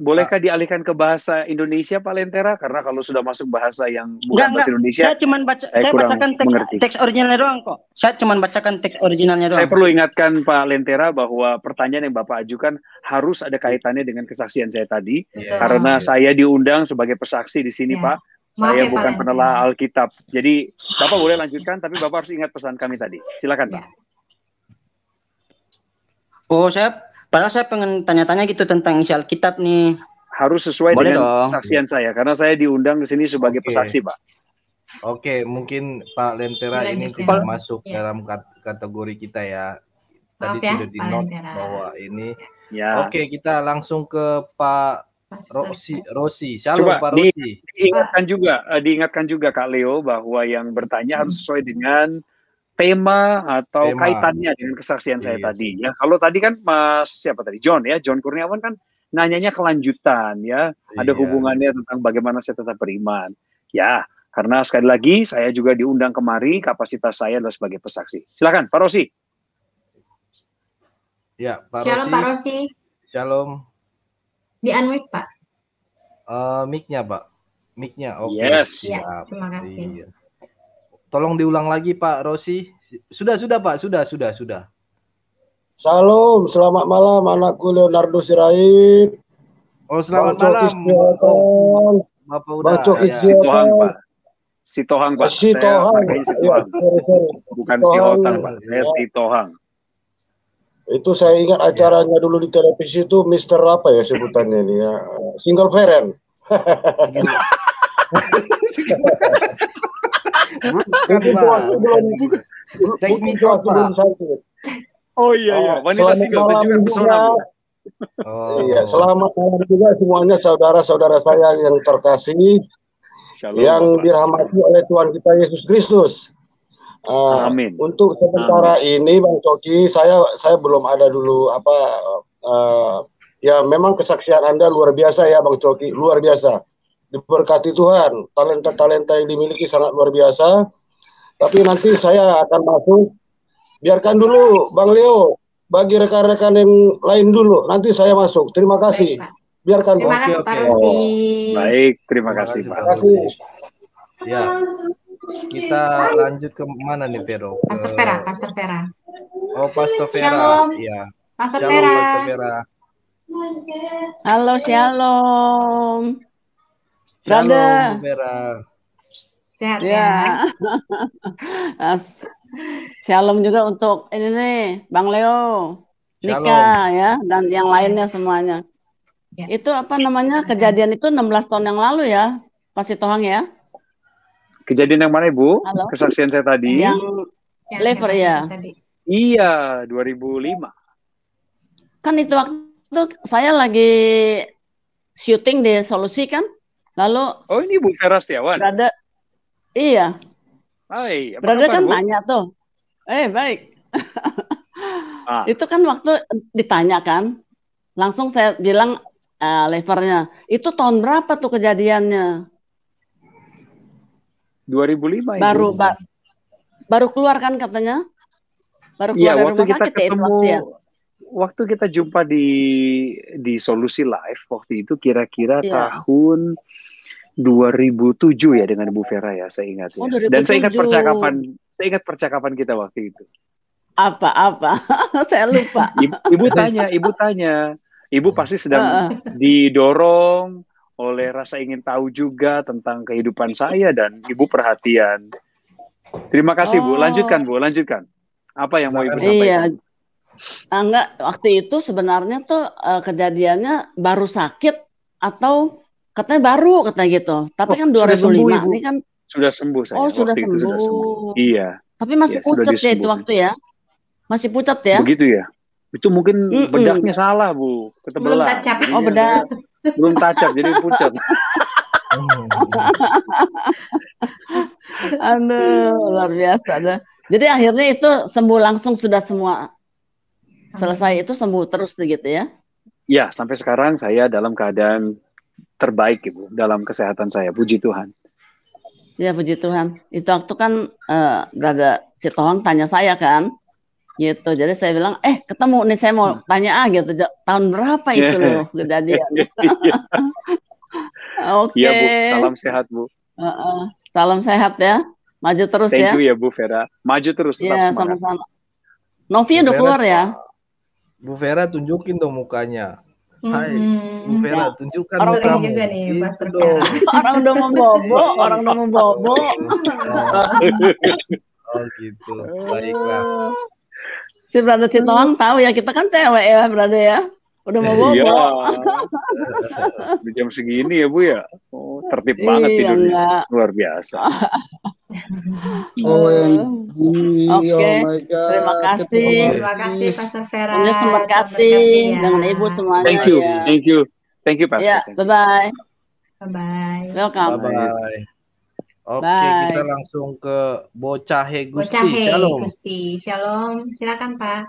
Bolehkah dialihkan ke bahasa Indonesia Pak Lentera? Karena kalau sudah masuk bahasa yang bukan bahasa Indonesia, saya cuma bacakan teks originalnya doang kok. Saya cuma bacakan teks originalnya doang. Saya perlu ingatkan Pak Lentera bahwa pertanyaan yang Bapak ajukan harus ada kaitannya dengan kesaksian saya tadi, karena saya diundang sebagai pesaksi di sini Pak. Saya bukan penelaah Alkitab. Jadi Bapak boleh lanjutkan, tapi Bapak harus ingat pesan kami tadi. Silakan Pak. Padahal saya pengen tanya-tanya gitu tentang isi Alkitab nih. Harus sesuai dengan kesaksian saya, karena saya diundang ke sini sebagai pesaksi, Pak. Oke, mungkin Pak Lentera ini tidak masuk dalam kategori kita ya. Tadi sudah di-note bahwa ini. Ya. Oke, kita langsung ke Pak Rosi. Shalom Pak Rosi. Diingatkan juga Kak Leo bahwa yang bertanya harus sesuai dengan tema atau kaitannya dengan kesaksian saya tadi ya. Kalau tadi kan John Kurniawan kan nanyanya kelanjutan ya, ada hubungannya tentang bagaimana saya tetap beriman ya, karena sekali lagi saya juga diundang kemari, kapasitas saya adalah sebagai pesaksi. Silakan Pak Rosi. Ya, Pak Shalom Rosi. Pak Rosi. Shalom. Di unmute Pak. Mic-nya Pak. Mic-nya. Oke. Yes. Ya, terima kasih. Tolong diulang lagi Pak Rosi. Sudah Pak, sudah. Shalom, selamat malam anakku Leonardo Sirait. Oh, selamat malam. Bapak udah. Sitohang Pak. Bukan Sihotang Pak. Saya Sitohang. Itu saya ingat acaranya dulu di televisi itu Mister apa ya sebutannya ini ya? Single parent. Oh iya, wanita single juga pesona. Iya, selamat malam juga semuanya saudara-saudara saya yang terkasih, yang dirahmati oleh Tuhan kita Yesus Kristus. Amin. Untuk sementara ini Bang Coki, saya belum ada dulu ya memang kesaksian Anda luar biasa ya Bang Coki, luar biasa. Diberkati Tuhan, talenta-talenta yang dimiliki sangat luar biasa. Tapi nanti saya akan masuk. Biarkan dulu Bang Leo bagi rekan-rekan yang lain dulu. Nanti saya masuk. Terima kasih. Biarkan. Terima kasih Pak Rosi. Baik, terima kasih Pak. Terima kasih. Ya. Kita lanjut ke mana nih Vero? Pastor Vera. Oh, Pastor Vera. Shalom. Iya. Pastor Vera. Halo, shalom. Shalom, Vera. Sehat ya. Shalom juga untuk ini nih, Bang Leo, Nika ya, dan yang lainnya semuanya. Ya. Itu apa namanya, kejadian itu 16 tahun yang lalu ya, Pak Sitohang ya? Kejadian yang mana Ibu? Halo? Kesaksian saya tadi? Yang lever ya? Iya, 2005. Kan itu waktu saya lagi syuting di Solusi kan? Lalu oh ini Bu Vera Setiawan. Iya. Hai, Brother kan tanya tuh. Baik. Itu kan waktu ditanya kan, langsung saya bilang levernya. Itu tahun berapa tuh kejadiannya? 2005 baru keluar kan katanya? Baru keluar Iya, dari waktu rumah kita sakit ya itu ketemu, waktu ya? waktu kita jumpa di Solusi Live waktu itu kira-kira Iya. tahun 2007 ya dengan Bu Vera ya, saya ingat ya. Oh, Dan saya ingat 2007. percakapan kita waktu itu. Apa? Saya lupa. Ibu tanya, ibu pasti sedang didorong oleh rasa ingin tahu juga tentang kehidupan saya dan ibu perhatian. Terima kasih Bu, lanjutkan Bu, lanjutkan. Apa yang mau ibu sampaikan? Iya. Enggak, waktu itu sebenarnya tuh kejadiannya baru sakit atau katanya gitu. Tapi kan 2005 ini kan sudah sembuh saya. Oh, sudah waktu sembuh. itu sudah sembuh. Iya. Tapi masih pucat ya itu waktu ya? Masih pucat ya? Begitu ya? Itu mungkin bedaknya salah, Bu. Ketebelan. Belum tacap. Oh, bedak. Belum tacap, jadi pucat. Aduh, luar biasa. Jadi akhirnya itu sembuh langsung, sudah semua selesai, itu sembuh terus gitu ya? Ya, sampai sekarang saya dalam keadaan terbaik, Ibu, dalam kesehatan saya. Puji Tuhan. Ya, puji Tuhan. Itu waktu kan Brother si Tohang tanya saya kan, gitu. Jadi saya bilang, ketemu nih, saya mau tanya gitu, tahun berapa itu loh kejadian. Oke. Iya, Bu. Salam sehat, Bu. Salam sehat ya. Maju terus ya. Thank you ya, Bu Vera. Maju terus, tetap ya, semangat. Sama-sama. Novi udah keluar ya? Bu Vera tunjukin dong mukanya. Hai, Bu Vera, tunjukkan orang mukamu. juga nih, Pastor dong. Orang udah mau bobo, Oh gitu, baiklah. Si Brother Citoang tahu ya, kita kan cewek ya, Brother ya. Udah mau bobo. Iya. Di jam segini ya, Bu ya. Oh, tertib banget tidurnya. Enggak. Luar biasa. Oke. Terima kasih. Terima kasih Pastor Vera. Terima kasih dengan Ibu semuanya. Thank you. Ya. Thank you, Pastor. Ya, bye-bye. Bye-bye. Welcome. Bye-bye. Oke, Bye. kita langsung ke Bocahe Gusti. Bocahe Shalom. Gusti. Shalom. Silakan, Pak.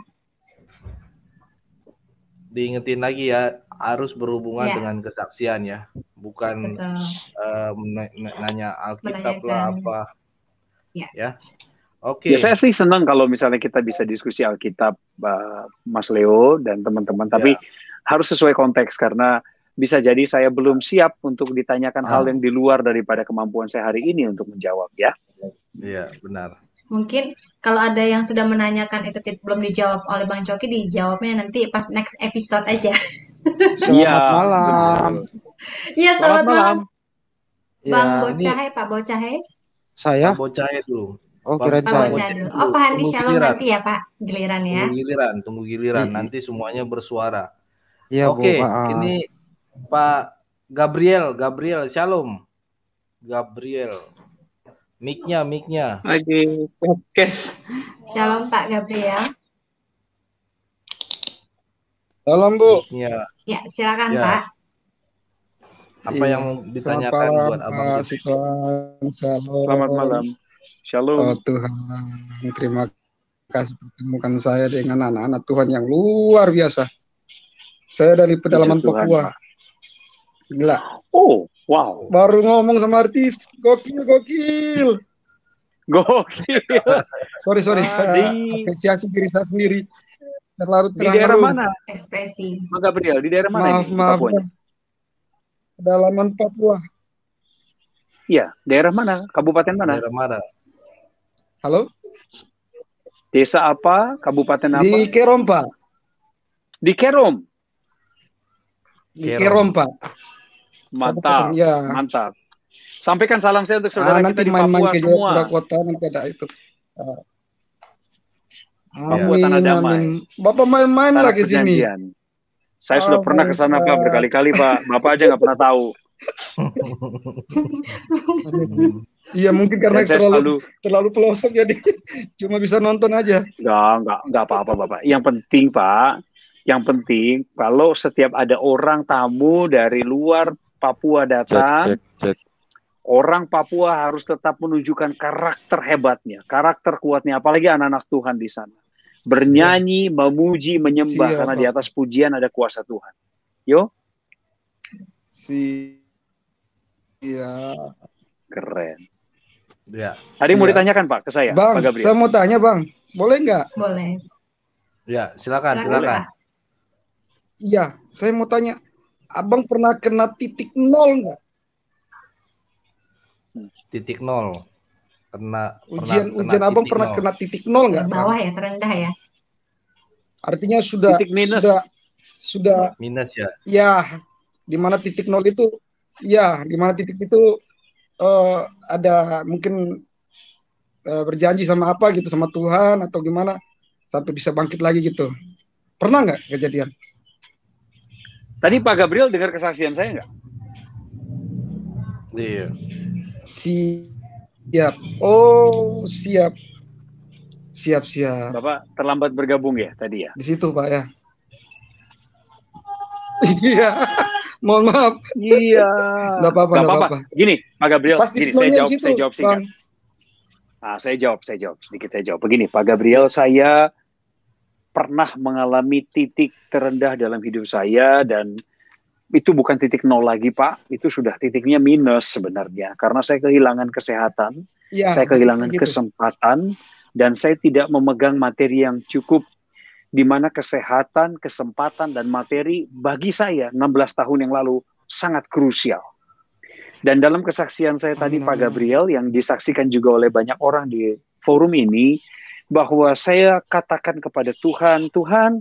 Diingetin lagi ya, harus berhubungan Ya. dengan kesaksian ya, bukan nanya Alkitab lah apa. Ya. Oke. Ya, saya sih senang kalau misalnya kita bisa diskusi Alkitab, Mas Leo dan teman-teman. Tapi harus sesuai konteks karena bisa jadi saya belum siap untuk ditanyakan hal yang di luar daripada kemampuan saya hari ini untuk menjawab ya. Iya, benar. Mungkin kalau ada yang sudah menanyakan itu belum dijawab oleh Bang Coki, dijawabnya nanti pas next episode aja. Selamat malam. Iya, selamat malam. Bang Ya, Bocahe, Pak Bocahe. Saya? Pak Bocahe dulu. Oh, kirain Pak saya. Bocahe dulu. Oh, Pak Handi, shalom giliran. nanti ya, Pak. Giliran ya. Tunggu giliran. Nanti semuanya bersuara. Iya, Oke, Bu, maaf. ini Pak Gabriel, shalom. Gabriel. Mic-nya. Lagi podcast. Shalom Pak Gabriel. Salam, Bu. Ya, silakan Ya. Pak. apa yang mau ditanyakan buat Abang? Selamat malam. Shalom. Oh Tuhan, terima kasih pertemukan saya dengan anak-anak Tuhan yang luar biasa. Saya dari pedalaman Tuhan, Papua. Pak. Gila. Oh, wow. Baru ngomong sama artis. Gokil. Sorry, saya apresiasi diri saya sendiri. Terlalu Di daerah mana? Ekspresi. Bang Gabriel, di daerah mana ini? Maaf. Papuanya? Pedalaman Papua. Iya, daerah mana? Kabupaten mana? Daerah mana? Halo? Desa apa? Kabupaten apa? Di Kerom, Pak. Di Kerom. Di Kerom, Pak. Mantap. Ya. Mantap. Sampaikan salam saya untuk saudara nanti kita di main-main Papua ke semua. Jayapura Kota nanti ada itu. Papua Tanah Damai. Bapak main-main Tanah lah ke sini. Perjanjian. Saya sudah pernah ke sana, Pak, berkali-kali, Pak. Bapak aja nggak pernah tahu. Iya, mungkin karena Dan saya terlalu pelosok jadi cuma bisa nonton aja. Enggak apa-apa, Bapak. Yang penting, Pak, kalau setiap ada orang tamu dari luar Papua datang, Orang Papua harus tetap menunjukkan karakter hebatnya, karakter kuatnya, apalagi anak-anak Tuhan di sana. Bernyanyi, memuji, menyembah, karena di atas pujian ada kuasa Tuhan. Yo? Iya. Keren. Ya. Ada yang mau ditanyakan Pak ke saya, Bang, Pak Gabriel? saya mau tanya Bang, boleh nggak? Boleh. Ya, silakan. Iya, saya mau tanya, Abang pernah kena titik nol nggak? Titik nol. Ujian Abang pernah kena titik nol nggak? Bawah ya, terendah ya. Artinya sudah minus ya. Ya, di mana titik nol itu? Ya, di mana titik itu ada mungkin berjanji sama apa gitu sama Tuhan atau gimana sampai bisa bangkit lagi gitu. Pernah nggak kejadian? Tadi Pak Gabriel dengar kesaksian saya nggak? Iya. Siap. Oh, siap. Bapak terlambat bergabung ya tadi ya? Di situ Pak ya. Iya. Mohon maaf. Iya. Nggak apa-apa. Gini, Pak Gabriel, saya jawab singkat. Bang. Saya jawab sedikit. Begini, Pak Gabriel, saya pernah mengalami titik terendah dalam hidup saya, dan itu bukan titik nol lagi, Pak. Itu sudah titiknya minus sebenarnya, karena saya kehilangan kesehatan, saya kehilangan kesempatan, dan saya tidak memegang materi yang cukup, di mana kesehatan, kesempatan, dan materi bagi saya 16 tahun yang lalu sangat krusial. Dan dalam kesaksian saya tadi, Pak Gabriel, yang disaksikan juga oleh banyak orang di forum ini, bahwa saya katakan kepada Tuhan, Tuhan,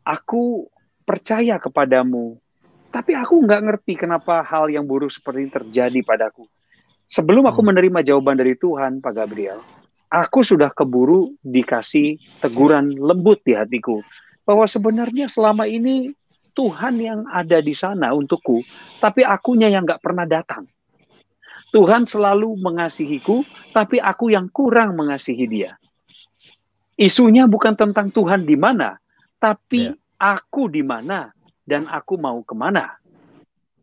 aku percaya kepadamu, tapi aku nggak ngerti kenapa hal yang buruk seperti ini terjadi padaku. Sebelum aku menerima jawaban dari Tuhan, Pak Gabriel, aku sudah keburu dikasih teguran lembut di hatiku, bahwa sebenarnya selama ini Tuhan yang ada di sana untukku, tapi akunya yang nggak pernah datang. Tuhan selalu mengasihiku, tapi aku yang kurang mengasihi Dia. Isunya bukan tentang Tuhan di mana, tapi aku di mana dan aku mau kemana.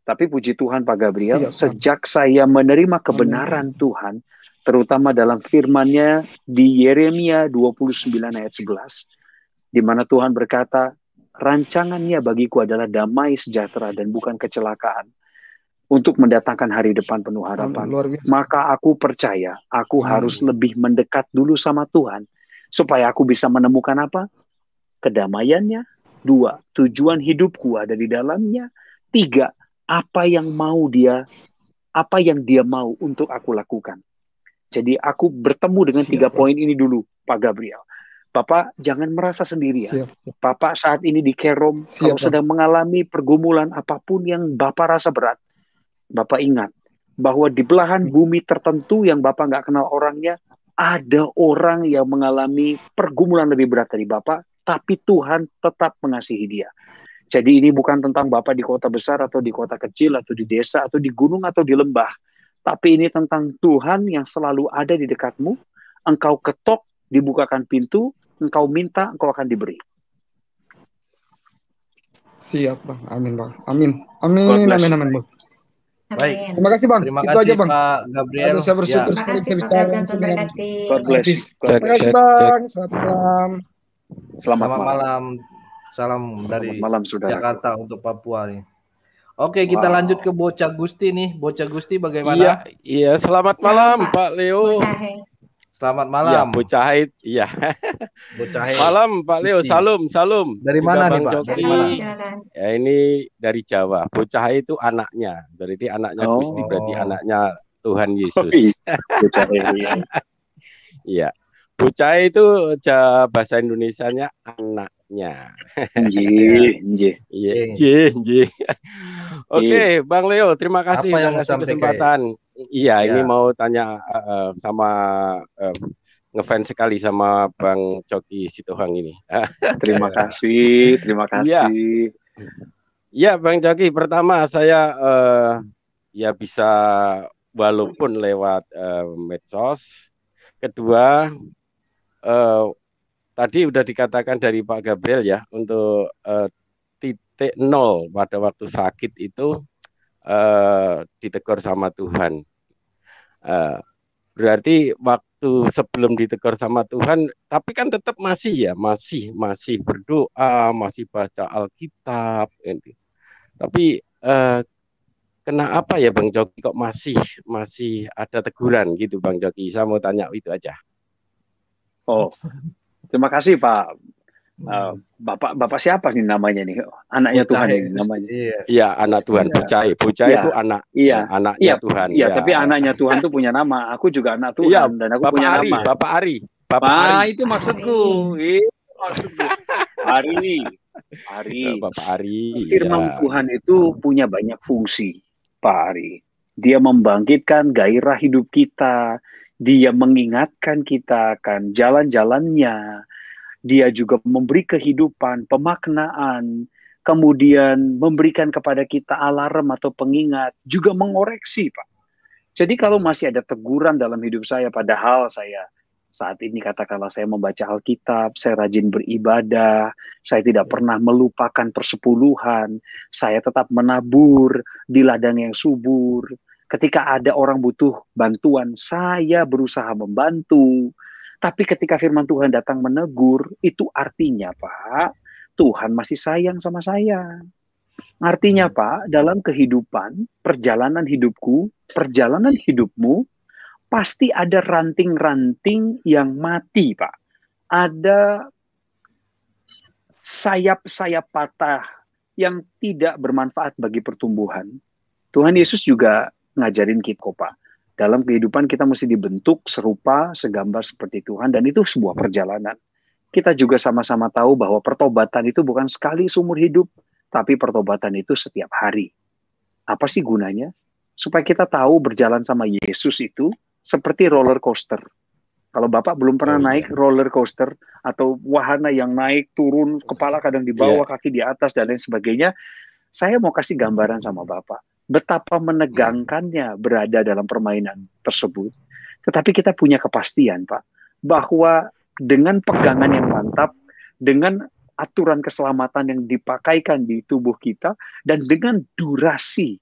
Tapi puji Tuhan Pak Gabriel, sejak saya menerima kebenaran Tuhan, terutama dalam firman-Nya di Yeremia 29 ayat 11, di mana Tuhan berkata, rancangannya bagiku adalah damai sejahtera dan bukan kecelakaan, untuk mendatangkan hari depan penuh harapan. Maka aku percaya, aku harus lebih mendekat dulu sama Tuhan, supaya aku bisa menemukan apa? Kedamaiannya. 2, tujuan hidupku ada di dalamnya. 3, apa yang dia mau untuk aku lakukan. Jadi aku bertemu dengan 3 poin ini dulu, Pak Gabriel. Bapak jangan merasa sendirian. Bapak saat ini di Kerom, kalau sedang mengalami pergumulan apapun yang Bapak rasa berat, Bapak ingat bahwa di belahan bumi tertentu yang Bapak nggak kenal orangnya, ada orang yang mengalami pergumulan lebih berat dari Bapak, tapi Tuhan tetap mengasihi dia. Jadi ini bukan tentang Bapak di kota besar atau di kota kecil atau di desa atau di gunung atau di lembah. Tapi ini tentang Tuhan yang selalu ada di dekatmu. Engkau ketok, dibukakan pintu, engkau minta, engkau akan diberi. Siap Bang, amin Bang, amin, Bang. Baik, terima kasih Bang. Terima itu kasih aja Bang. Pak Gabriel. Saya bersyukur sekali bisa bicara langsung dengan Terima kasih Bang. Selamat malam. Salam dari malam, Jakarta untuk Papua nih. Oke, kita lanjut ke Bocah Gusti nih. Bocah Gusti bagaimana? Iya, selamat malam Pak Leo. Selamat malam. Ya, Bocah Haid. Iya. Bocah Haid. Malam Pak Leo, salam. Dari mana nih Pak? Dari mana? Ya, ini dari Jawa. Bocah Haid itu anaknya. Berarti anaknya Gusti, berarti anaknya Tuhan Yesus. Bocah Haid. Iya. Bocah itu bahasa Indonesianya anaknya. Nggih. Oke, Bang Leo, terima kasih sudah kasih kesempatan. Iya, ini mau tanya sama ngefans sekali sama Bang Coki Sitohang ini. Terima kasih. Ya, Bang Coki, pertama saya ya bisa walaupun lewat medsos. Kedua, tadi udah dikatakan dari Pak Gabriel ya, untuk titik nol pada waktu sakit itu ditegur sama Tuhan. Berarti waktu sebelum ditegur sama Tuhan, tapi kan tetap masih berdoa, masih baca Alkitab. Tapi kenapa ya Bang Coki kok masih ada teguran gitu Bang Coki? Saya mau tanya itu aja. Oh, terima kasih Pak. Bapak siapa sih namanya nih? Anaknya Tuhan ini namanya. Iya, anak Tuhan. Bocah itu anak. Anaknya Tuhan. Iya, tapi anaknya Tuhan tuh punya nama. Aku juga anak Tuhan dan aku punya nama. Bapak Ari. Itu maksudku. Ari. Bapak Ari. Firman Tuhan itu punya banyak fungsi, Pak Ari. Dia membangkitkan gairah hidup kita. Dia mengingatkan kita akan jalan-jalannya. Dia juga memberi kehidupan, pemaknaan, kemudian memberikan kepada kita alarm atau pengingat, juga mengoreksi, Pak. Jadi kalau masih ada teguran dalam hidup saya, padahal saya saat ini katakanlah saya membaca Alkitab, saya rajin beribadah, saya tidak pernah melupakan persepuluhan, saya tetap menabur di ladang yang subur. Ketika ada orang butuh bantuan, saya berusaha membantu. Tapi ketika firman Tuhan datang menegur, itu artinya, Pak, Tuhan masih sayang sama saya. Artinya, Pak, dalam kehidupan, perjalanan hidupku, perjalanan hidupmu, pasti ada ranting-ranting yang mati, Pak. Ada sayap-sayap patah yang tidak bermanfaat bagi pertumbuhan. Tuhan Yesus juga ngajarin kita, Pak. Dalam kehidupan kita mesti dibentuk serupa, segambar seperti Tuhan, dan itu sebuah perjalanan. Kita juga sama-sama tahu bahwa pertobatan itu bukan sekali seumur hidup, tapi pertobatan itu setiap hari. Apa sih gunanya? Supaya kita tahu berjalan sama Yesus itu seperti roller coaster. Kalau Bapak belum pernah naik roller coaster atau wahana yang naik, turun, kepala kadang di bawah, kaki di atas, dan lain sebagainya, saya mau kasih gambaran sama Bapak. Betapa menegangkannya berada dalam permainan tersebut. Tetapi kita punya kepastian, Pak, bahwa dengan pegangan yang mantap, dengan aturan keselamatan yang dipakaikan di tubuh kita, dan dengan durasi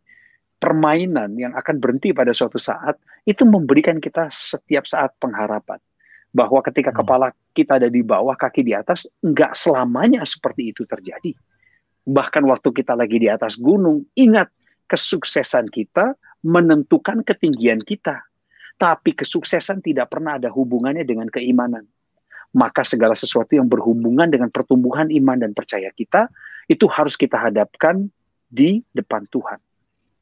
permainan yang akan berhenti pada suatu saat, itu memberikan kita setiap saat pengharapan. Bahwa ketika kepala kita ada di bawah, kaki di atas, enggak selamanya seperti itu terjadi. Bahkan waktu kita lagi di atas gunung, ingat, kesuksesan kita menentukan ketinggian kita. Tapi kesuksesan tidak pernah ada hubungannya dengan keimanan. Maka segala sesuatu yang berhubungan dengan pertumbuhan iman dan percaya kita, itu harus kita hadapkan di depan Tuhan.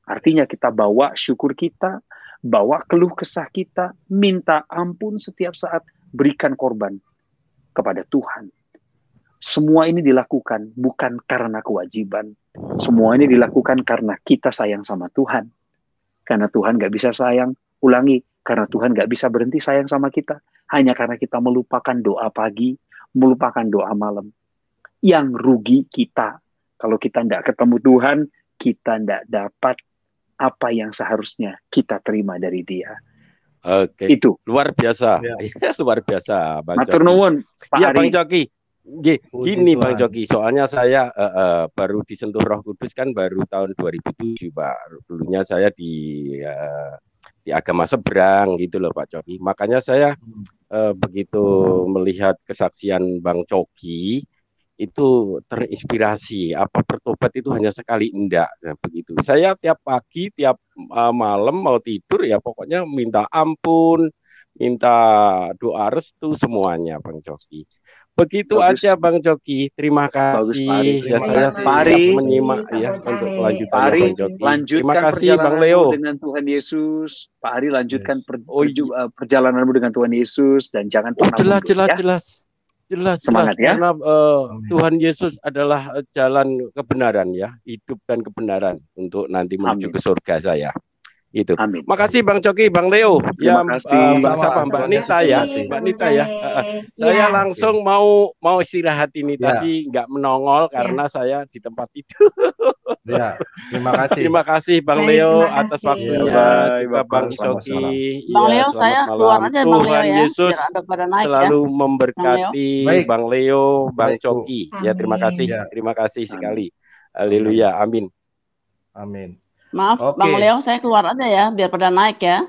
Artinya kita bawa syukur kita, bawa keluh kesah kita, minta ampun setiap saat, berikan korban kepada Tuhan. Semua ini dilakukan bukan karena kewajiban. Semua ini dilakukan karena kita sayang sama Tuhan. Karena Tuhan gak bisa sayang, ulangi, karena Tuhan gak bisa berhenti sayang sama kita. Hanya karena kita melupakan doa pagi, melupakan doa malam. Yang rugi kita. Kalau kita tidak ketemu Tuhan, kita tidak dapat apa yang seharusnya kita terima dari Dia. Oke. Itu. Luar biasa. Luar biasa, Bang Matur nuwun, Pak Ari. Ari. Bang Coki. Gini Bang Coki, soalnya saya baru disentuh Roh Kudus kan baru tahun 2007, Pak. Dulunya saya di agama seberang gitu loh Pak Coki. Makanya saya begitu melihat kesaksian Bang Coki itu terinspirasi. Apa bertobat itu hanya sekali? Enggak, nah, begitu. Saya tiap pagi, tiap malam mau tidur ya pokoknya minta ampun, minta doa restu semuanya Bang Coki. Begitu aja Bang Coki, terima kasih. Ya, saya siap menyimak ya untuk kelanjutannya Bang Coki. Terima kasih Bang Leo. Dengan Tuhan Yesus, Pak Ari lanjutkan perjalananmu dengan Tuhan Yesus dan jangan pernah jelas semangat ya. Karena Tuhan Yesus adalah jalan kebenaran ya, hidup dan kebenaran untuk nanti menuju ke surga saya. Itu. Amin. Makasih Bang Coki, Bang Leo, ya Mbak Nita ya, Mbak Nita ya. Saya langsung mau istirahat ini tadi nggak menongol karena saya di tempat tidur. Ya, terima kasih. Terima kasih Bang Leo atas waktunya, juga Bang Coki. Bang Leo, saya keluar aja Bang Leo ya. Tuhan Yesus selalu memberkati Bang Leo, Bang Coki. Ya terima kasih sekali. Haleluya, amin. Amin. Maaf, Bang Leo, saya keluar aja ya, biar pada naik ya.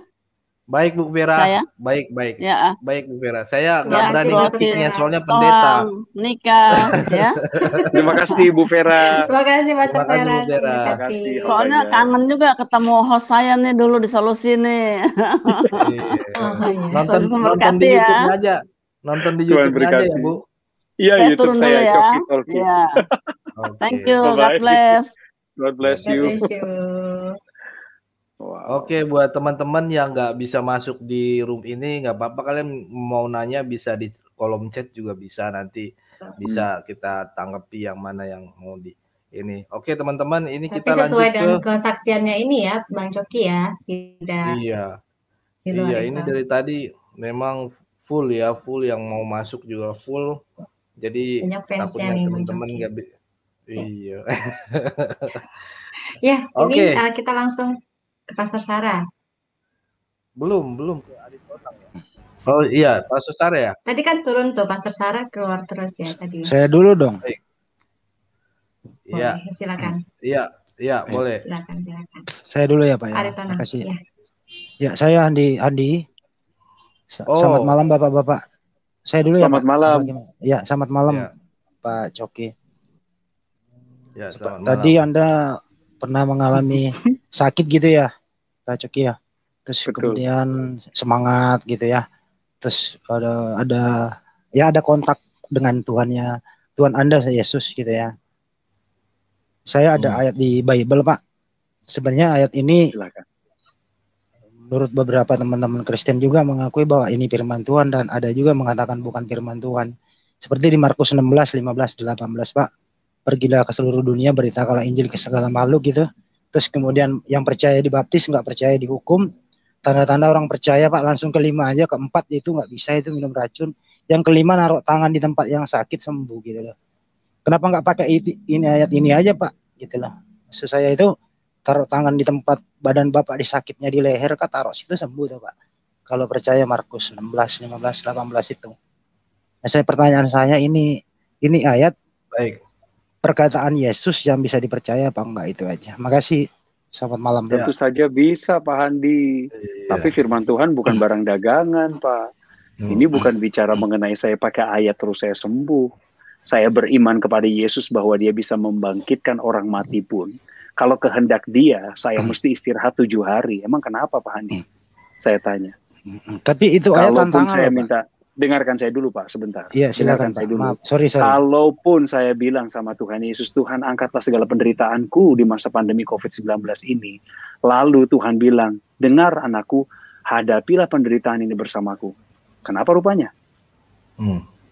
Baik Bu Vera, Saya? baik. Ya. Baik Bu Vera. Saya nggak Ya, berani terima nge-speaknya kasih. soalnya pendeta. Nikah, ya. Terima kasih Bu Vera. Terima kasih Pastor Terima kasih Vera. Bu Vera. Terima kasih Soalnya hambanya. kangen juga ketemu host saya nih dulu di Solusi nih. Nonton Tuhan di berkati ya. YouTube-nya aja. Nonton di Tuhan YouTube-nya aja ya berkati. Bu. Iya, Saya YouTube turun dulu saya ya. Coki Talki. Ya. Thank you. Bye-bye. God bless. God bless God you. bless you. Oke, buat teman-teman yang nggak bisa masuk di room ini, nggak apa-apa, kalian mau nanya bisa di kolom chat juga bisa, nanti bisa kita tanggapi yang mana yang mau di ini. Oke teman-teman, ini Tapi kita lanjut sesuai ke dengan kesaksiannya ini ya, Bang Coki ya, tidak di luar ini itu. dari tadi memang full ya, full yang mau masuk juga full. Jadi Banyak fansnya takutnya nih, Bang teman-teman Coki. nggak iya. Ya, Oke. ini kita langsung ke Pastor Sarah. Belum ke Adit Otang ya. Oh iya, Pastor Sarah ya. Tadi kan turun tuh Pastor Sarah keluar terus ya tadi. Saya dulu dong. Iya. Boleh, silakan. Iya, boleh. Silakan. Saya dulu ya Pak ya. Aritonang, Terima kasih. ya. Ya, saya Andi. Selamat malam Bapak-bapak. Saya dulu Selamat ya Pak. malam. Ya, selamat malam Pak Coki. Ya, tadi Anda pernah mengalami sakit gitu ya Pak Coki ya. Terus kemudian semangat gitu ya. Terus ada kontak dengan Tuhan Anda Yesus gitu ya. Saya ada ayat di Bible Pak. Sebenarnya ayat ini menurut beberapa teman-teman Kristen juga mengakui bahwa ini firman Tuhan, dan ada juga mengatakan bukan firman Tuhan. Seperti di Markus 16, 15, 18 Pak. Pergilah ke seluruh dunia, beritakanlah Injil ke segala makhluk gitu. Terus kemudian yang percaya dibaptis, nggak percaya dihukum. Tanda-tanda orang percaya Pak, langsung kelima aja, keempat itu nggak bisa, itu minum racun. Yang kelima naruh tangan di tempat yang sakit sembuh gitu loh. Kenapa nggak pakai ini ayat ini aja Pak gitu loh. Maksud saya itu taruh tangan di tempat badan Bapak di sakitnya di leher, Kak, taruh situ sembuh tuh Pak. Kalau percaya Markus 16, 15, 18 itu. Nah, pertanyaan saya ini ayat perkataan Yesus yang bisa dipercaya apa enggak, itu aja. Makasih. Selamat malam. Tentu saja bisa Pak Handi. Tapi firman Tuhan bukan barang dagangan Pak. Ini bukan bicara mengenai saya pakai ayat terus saya sembuh. Saya beriman kepada Yesus bahwa dia bisa membangkitkan orang mati pun. Kalau kehendak dia, saya mesti istirahat 7 hari. Emang kenapa Pak Handi? Saya tanya. Tapi itu ayat kalaupun tantangan saya loh, Pak. minta, dengarkan saya dulu Pak sebentar. Iya silakan Dengarkan saya Pak. dulu. Maaf, sorry. Kalaupun saya bilang sama Tuhan Yesus, Tuhan angkatlah segala penderitaanku di masa pandemi COVID-19 ini. Lalu Tuhan bilang, dengar anakku, hadapilah penderitaan ini bersamaku. Kenapa rupanya?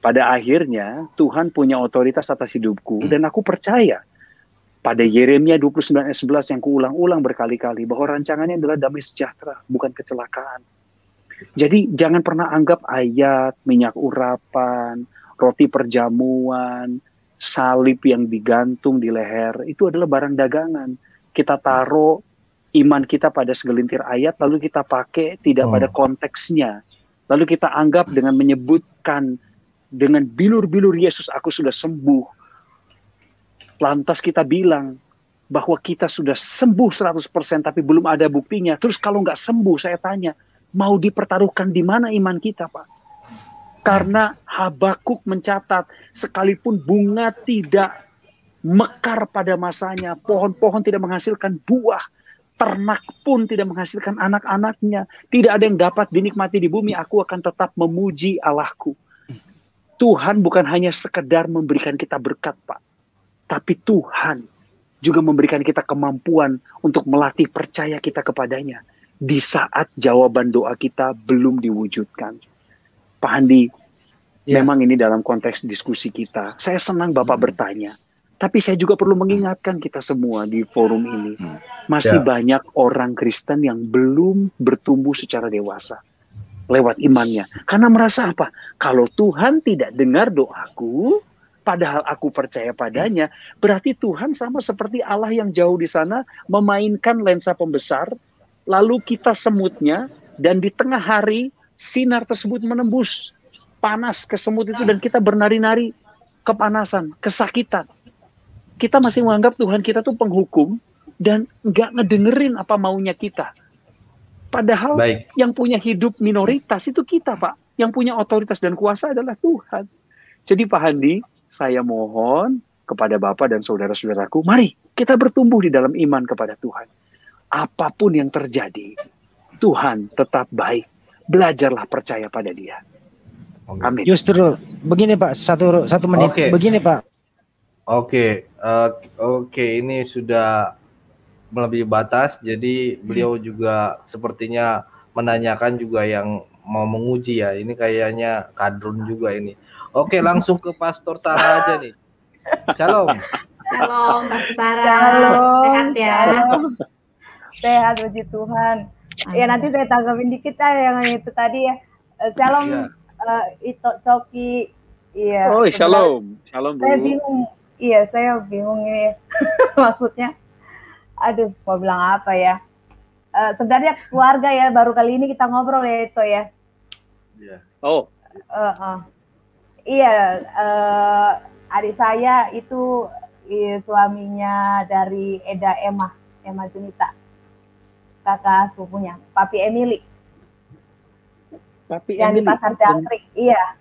Pada akhirnya Tuhan punya otoritas atas hidupku dan aku percaya pada Yeremia 29 ayat 11 yang kuulang-ulang berkali-kali bahwa rancangannya adalah damai sejahtera, bukan kecelakaan. Jadi jangan pernah anggap ayat, minyak urapan, roti perjamuan, salib yang digantung di leher itu adalah barang dagangan. Kita taruh iman kita pada segelintir ayat lalu kita pakai tidak pada konteksnya. Lalu kita anggap dengan menyebutkan dengan bilur-bilur Yesus aku sudah sembuh. Lantas kita bilang bahwa kita sudah sembuh 100% tapi belum ada buktinya. Terus kalau nggak sembuh saya tanya, mau dipertaruhkan di mana iman kita Pak? Karena Habakuk mencatat sekalipun bunga tidak mekar pada masanya, pohon-pohon tidak menghasilkan buah, ternak pun tidak menghasilkan anak-anaknya, tidak ada yang dapat dinikmati di bumi, aku akan tetap memuji Allahku. Tuhan bukan hanya sekedar memberikan kita berkat Pak, tapi Tuhan juga memberikan kita kemampuan untuk melatih percaya kita kepadanya di saat jawaban doa kita belum diwujudkan. Pak Handi, memang ini dalam konteks diskusi kita. Saya senang Bapak bertanya, tapi saya juga perlu mengingatkan kita semua di forum ini. Masih banyak orang Kristen yang belum bertumbuh secara dewasa lewat imannya. Karena merasa apa? Kalau Tuhan tidak dengar doaku, padahal aku percaya padanya, berarti Tuhan sama seperti Allah yang jauh di sana memainkan lensa pembesar, lalu kita semutnya, dan di tengah hari sinar tersebut menembus panas ke semut itu dan kita bernari-nari kepanasan, kesakitan. Kita masih menganggap Tuhan kita tuh penghukum dan nggak ngedengerin apa maunya kita. Padahal yang punya hidup minoritas itu kita, Pak. Yang punya otoritas dan kuasa adalah Tuhan. Jadi Pak Handi, saya mohon kepada Bapak dan saudara-saudaraku, mari kita bertumbuh di dalam iman kepada Tuhan. Apapun yang terjadi, Tuhan tetap baik. Belajarlah percaya pada Dia. Amin. Justru begini Pak, satu menit. Begini Pak. Oke, ini sudah melebihi batas, jadi beliau juga sepertinya menanyakan juga yang mau menguji ya. Ini kayaknya kadrun juga ini. Oke, langsung ke Pastor Sarah aja nih. Shalom. Shalom, Pastor Sarah. Sehat ya. Sehat, puji Tuhan. Ya nanti saya tanggapin dikit yang itu tadi ya. Shalom, itu Coki. Iya. Oh, shalom. Shalom, Bu. Saya bingung. Iya, saya bingung ini. Maksudnya, aduh, mau bilang apa ya? Sebenarnya keluarga ya, baru kali ini kita ngobrol ya itu ya. Iya. Oh. Iya, adik saya itu suaminya dari Eda Emma Junita, kakak sepupunya, Papi Emily. Papi yang Emily. Di Pasar Jangkrik, iya,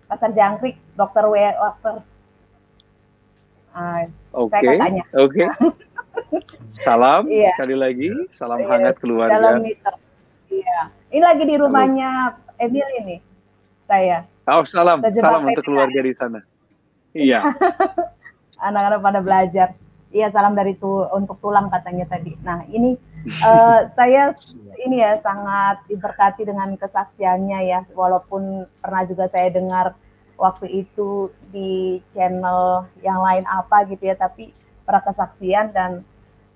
Pasar Jangkrik, dokter dokter. Oke. Oke. Salam sekali lagi, salam hangat keluarga. Salam itu. Iya. Ini lagi di rumahnya Emily nih, saya. Oh, salam untuk keluarga di sana. Iya. Anak-anak pada belajar. Iya, salam dari untuk tulang katanya tadi. Nah, ini saya ini ya sangat diberkati dengan kesaksiannya ya, walaupun pernah juga saya dengar waktu itu di channel yang lain apa gitu ya, tapi pernah kesaksian dan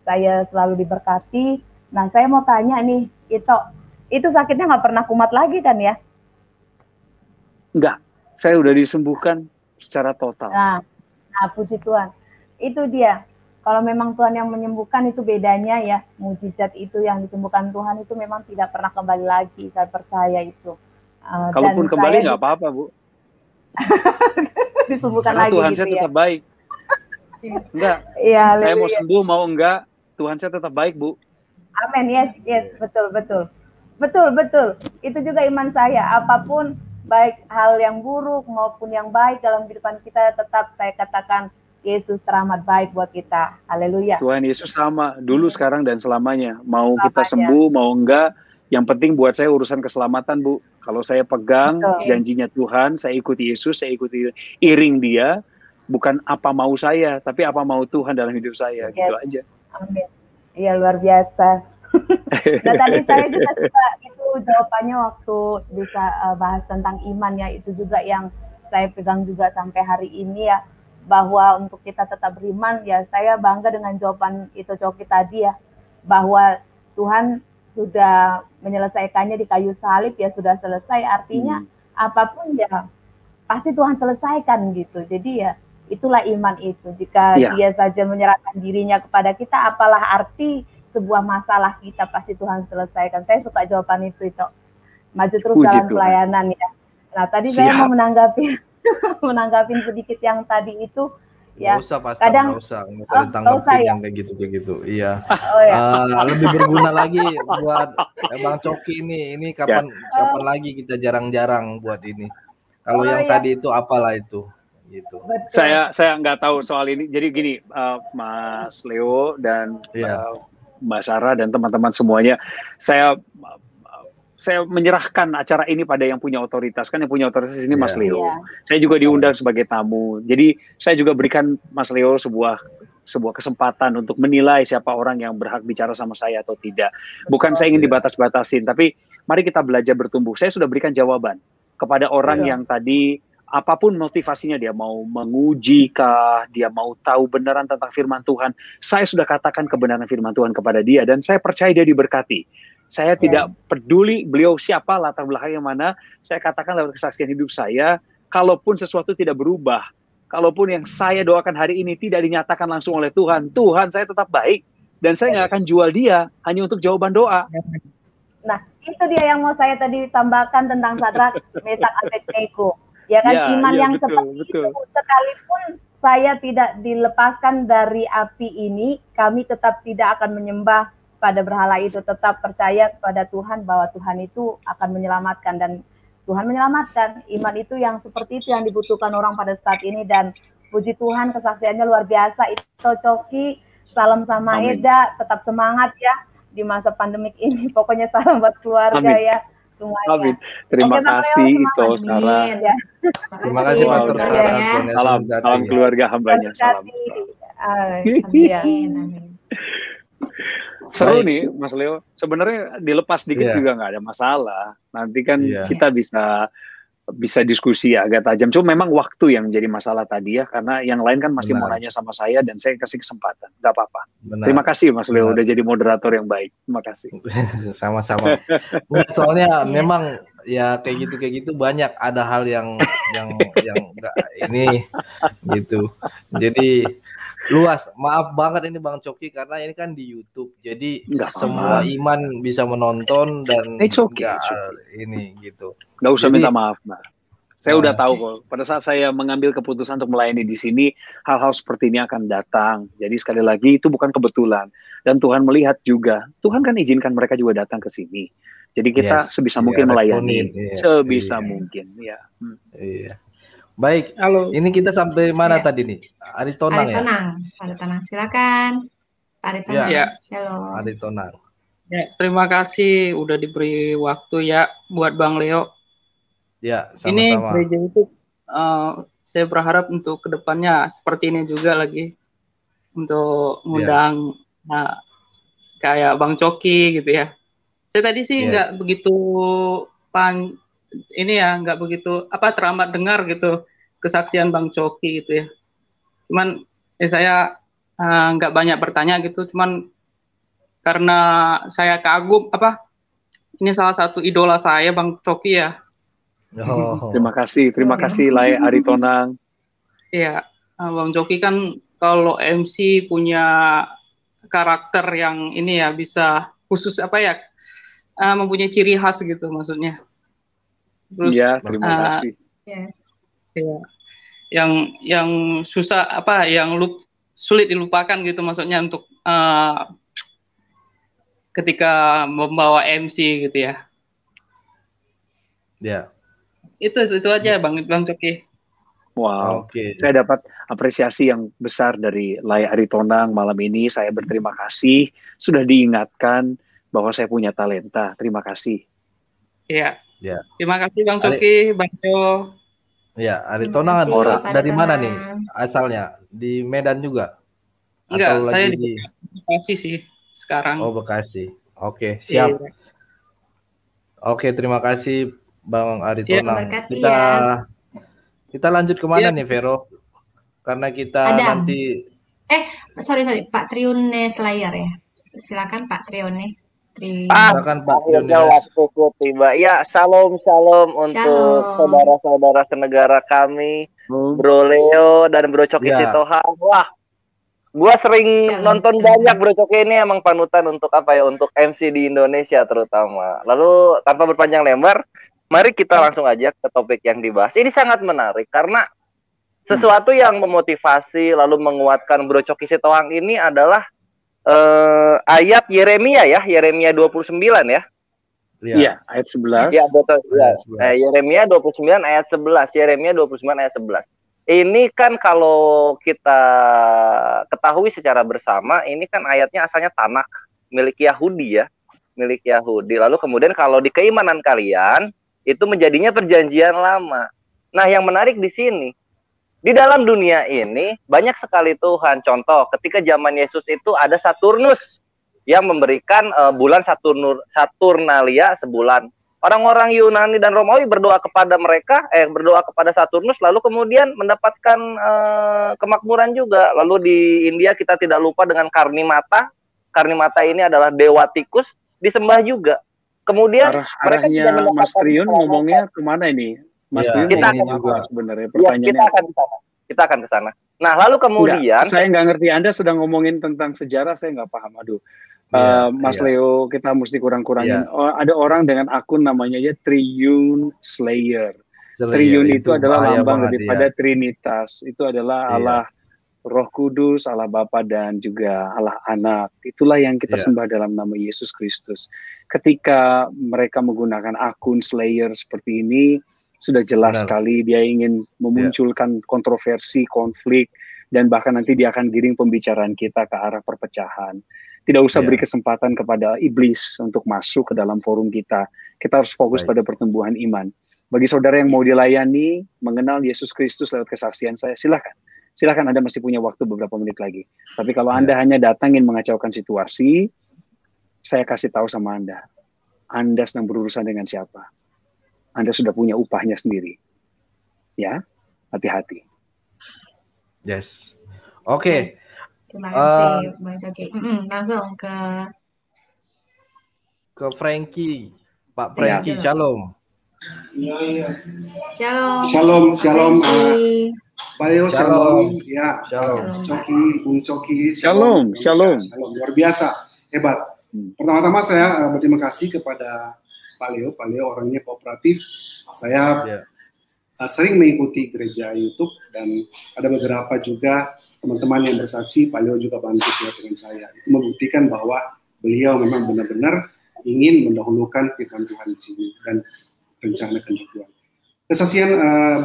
saya selalu diberkati. Nah, saya mau tanya nih, itu sakitnya nggak pernah kumat lagi kan ya? Enggak, saya udah disembuhkan secara total. Nah, puji Tuhan. Itu dia. Kalau memang Tuhan yang menyembuhkan itu bedanya ya. Mujizat itu yang disembuhkan Tuhan itu memang tidak pernah kembali lagi. Saya percaya itu. Kalaupun kembali nggak apa-apa, Bu. Disembuhkan karena lagi Tuhan gitu saya ya. tetap baik. Enggak. Iya, saya mau sembuh mau enggak, Tuhan saya tetap baik, Bu. Amin. Yes, betul. Itu juga iman saya. Apapun baik hal yang buruk maupun yang baik dalam kehidupan kita, tetap saya katakan Yesus teramat baik buat kita. Haleluya. Tuhan Yesus sama dulu, sekarang, dan selamanya. Mau kita sembuh, mau enggak, yang penting buat saya urusan keselamatan, Bu. Kalau saya pegang janjinya Tuhan, saya ikuti Yesus, saya ikuti iring Dia, bukan apa mau saya, tapi apa mau Tuhan dalam hidup saya. Gitu aja. Amin. Iya, luar biasa. Nah, tadi saya juga suka itu jawabannya waktu bisa bahas tentang iman ya, itu juga yang saya pegang juga sampai hari ini ya, bahwa untuk kita tetap beriman ya. Saya bangga dengan jawaban itu Coki tadi ya, bahwa Tuhan sudah menyelesaikannya di kayu salib ya, sudah selesai, artinya apapun ya pasti Tuhan selesaikan gitu. Jadi ya itulah iman itu, jika Dia saja menyerahkan dirinya kepada kita, apalah arti sebuah masalah kita, pasti Tuhan selesaikan. Saya suka jawaban itu. Maju terus dalam pelayanan ya. Nah, tadi saya mau menanggapi sedikit yang tadi itu ya. Nggak usah, Pastor, kadang nggak usah yang kayak gitu. Iya. Lebih berguna lagi buat Bang Coki ini kapan lagi kita jarang-jarang buat ini. Kalau yang tadi itu apalah itu. Gitu. Saya nggak tahu soal ini. Jadi gini, Mas Leo dan Mbak Sarah dan teman-teman semuanya, saya menyerahkan acara ini pada yang punya otoritas. Kan yang punya otoritas ini Mas Leo. Saya juga diundang sebagai tamu. Jadi saya juga berikan Mas Leo sebuah kesempatan untuk menilai siapa orang yang berhak bicara sama saya atau tidak. Bukan saya ingin dibatas-batasin, tapi mari kita belajar bertumbuh. Saya sudah berikan jawaban kepada orang yang tadi, apapun motivasinya, dia mau menguji kah, dia mau tahu benaran tentang firman Tuhan, saya sudah katakan kebenaran firman Tuhan kepada dia, dan saya percaya dia diberkati. Saya tidak peduli beliau siapa, latar belakangnya mana, saya katakan lewat kesaksian hidup saya, kalaupun sesuatu tidak berubah, kalaupun yang saya doakan hari ini tidak dinyatakan langsung oleh Tuhan, Tuhan saya tetap baik, dan saya nggak akan jual dia hanya untuk jawaban doa. Nah, itu dia yang mau saya tadi tambahkan tentang Sadrak, Mesak, Abednego. Ya kan, iman yang seperti itu, sekalipun saya tidak dilepaskan dari api ini, kami tetap tidak akan menyembah pada berhala itu, tetap percaya kepada Tuhan bahwa Tuhan itu akan menyelamatkan, dan Tuhan menyelamatkan. Iman itu yang seperti itu yang dibutuhkan orang pada saat ini, dan puji Tuhan kesaksiannya luar biasa. Itu Coki, salam sama Amin. Eda, tetap semangat ya di masa pandemik ini. Pokoknya salam buat keluarga. Amin. Ya semuanya. Amin. Terima kasih itu Sarah. Ya. Terima kasih Pastor Sarah. Salam keluarga hambanya. Salam. Amin. Seru nih Mas Leo. Sebenarnya dilepas dikit juga nggak ada masalah. Nanti kan kita bisa diskusi agak tajam. Cuma memang waktu yang jadi masalah tadi ya, karena yang lain kan masih mau nanya sama saya dan saya kasih kesempatan. Nggak apa-apa. Terima kasih Mas Leo udah jadi moderator yang baik. Terima kasih. Sama-sama. Soalnya memang ya kayak gitu banyak ada hal yang enggak ini gitu. Jadi luas. Maaf banget ini Bang Coki karena ini kan di YouTube. Jadi semua iman bisa menonton dan ini gitu. Nggak usah minta maaf, Nah. Saya udah tahu kok. Pada saat saya mengambil keputusan untuk melayani di sini, hal-hal seperti ini akan datang. Jadi sekali lagi itu bukan kebetulan. Dan Tuhan melihat juga. Tuhan kan izinkan mereka juga datang ke sini. Jadi kita sebisa mungkin melayani. Sebisa mungkin. Ya. Iya. Baik, halo. Ini kita sampai mana tadi nih? Aritonang ya? Aritonang, silakan. Aritonang, Shalom. Aritonang. Ya, terima kasih udah diberi waktu ya buat Bang Leo. Ya, sama-sama. Ini gereja itu saya berharap untuk kedepannya seperti ini juga lagi untuk ngundang kayak Bang Coki gitu ya. Saya tadi sih nggak begitu nggak begitu teramat dengar gitu kesaksian Bang Coki gitu ya. Cuman saya nggak banyak bertanya gitu, cuman karena saya kagum ini salah satu idola saya Bang Coki ya. Terima kasih Lai Aritonang. Iya, Bang Coki kan kalau MC punya karakter yang ini ya, bisa khusus mempunyai ciri khas gitu maksudnya. Terus terima kasih. Ya, yang susah yang sulit dilupakan gitu maksudnya untuk ketika membawa MC gitu ya. Ya. Itu aja Bang Coki. Wow, saya dapat apresiasi yang besar dari Lai Aritonang malam ini. Saya berterima kasih sudah diingatkan bahwa saya punya talenta. Terima kasih. Iya. Ya. Terima kasih Bang Coki, Bang Jo. Ya, Aritonang dari mana nih asalnya? Di Medan juga? Enggak, saya di Bekasi sih sekarang. Oh, Bekasi. Oke, siap. Iya. Oke, terima kasih Bang Aritonang. Kita lanjut kemana nih, Vero? Karena kita nanti sorry, Pak Triune Slayer ya. Silakan Pak Triune. Silakan Pak Triune. Waktuku tiba. Ya, shalom untuk saudara-saudara senegara kami, Bro Leo dan Bro Coki Sitohang. Wah, gua sering nonton banyak Bro Coki ini, emang panutan untuk untuk MC di Indonesia terutama. Lalu tanpa berpanjang lebar, mari kita langsung aja ke topik yang dibahas. Ini sangat menarik karena sesuatu yang memotivasi lalu menguatkan Bro Coki Sitohang ini adalah ayat Yeremia 29 ya. Iya, ayat 11. Iya, betul. Yeremia 29 ayat 11. Yeremia 29 ayat 11. Ini kan kalau kita ketahui secara bersama, ini kan ayatnya asalnya Tanakh, milik Yahudi ya. Milik Yahudi. Lalu kemudian kalau di keimanan kalian, itu menjadinya perjanjian lama. Nah, yang menarik di sini, di dalam dunia ini banyak sekali Tuhan. Contoh, ketika zaman Yesus itu ada Saturnus yang memberikan bulan Saturnalia sebulan. Orang-orang Yunani dan Romawi berdoa kepada berdoa kepada Saturnus, lalu kemudian mendapatkan kemakmuran juga. Lalu di India kita tidak lupa dengan Karnimata. Karnimata ini adalah dewa tikus, disembah juga. Kemudian mereka juga mendapatkan Mas Triun ngomongnya kemana ini? Mas Triun kita ngomongnya juga sebenarnya pertanyaannya. Kita akan ke sana. Nah, lalu kemudian saya nggak ngerti, Anda sedang ngomongin tentang sejarah, saya nggak paham. Aduh. Mas Leo, kita mesti kurang-kurangin. Ada orang dengan akun namanya Triune Slayer. Triune itu adalah lambang daripada Trinitas. Itu adalah Allah Roh Kudus, Allah Bapa dan juga Allah Anak. Itulah yang kita sembah dalam nama Yesus Kristus. Ketika mereka menggunakan akun Slayer seperti ini, sudah jelas sekali dia ingin memunculkan kontroversi, konflik, dan bahkan nanti dia akan giring pembicaraan kita ke arah perpecahan. Tidak usah beri kesempatan kepada iblis untuk masuk ke dalam forum kita. Kita harus fokus pada pertumbuhan iman. Bagi saudara yang mau dilayani, mengenal Yesus Kristus lewat kesaksian saya, silakan. Silakan, Anda masih punya waktu beberapa menit lagi. Tapi kalau Anda hanya datang ingin mengacaukan situasi, saya kasih tahu sama Anda sedang berurusan dengan siapa. Anda sudah punya upahnya sendiri. Ya, hati-hati. Yes. Oke. Terima kasih, Bang Coki. Langsung ke Frankie. Pak Frankie, shalom. Shalom. Shalom. Pak Leo, shalom. Ya, Coki, Bung Coki. Shalom. Luar biasa, hebat. Pertama-tama saya berterima kasih kepada Pak Leo orangnya kooperatif. Saya sering mengikuti gereja YouTube dan ada beberapa juga teman-teman yang bersaksi, Pak Leo juga bantu dengan saya. Itu membuktikan bahwa beliau memang benar-benar ingin mendahulukan firman Tuhan di sini dan rencana kehendak Tuhan. Kesaksian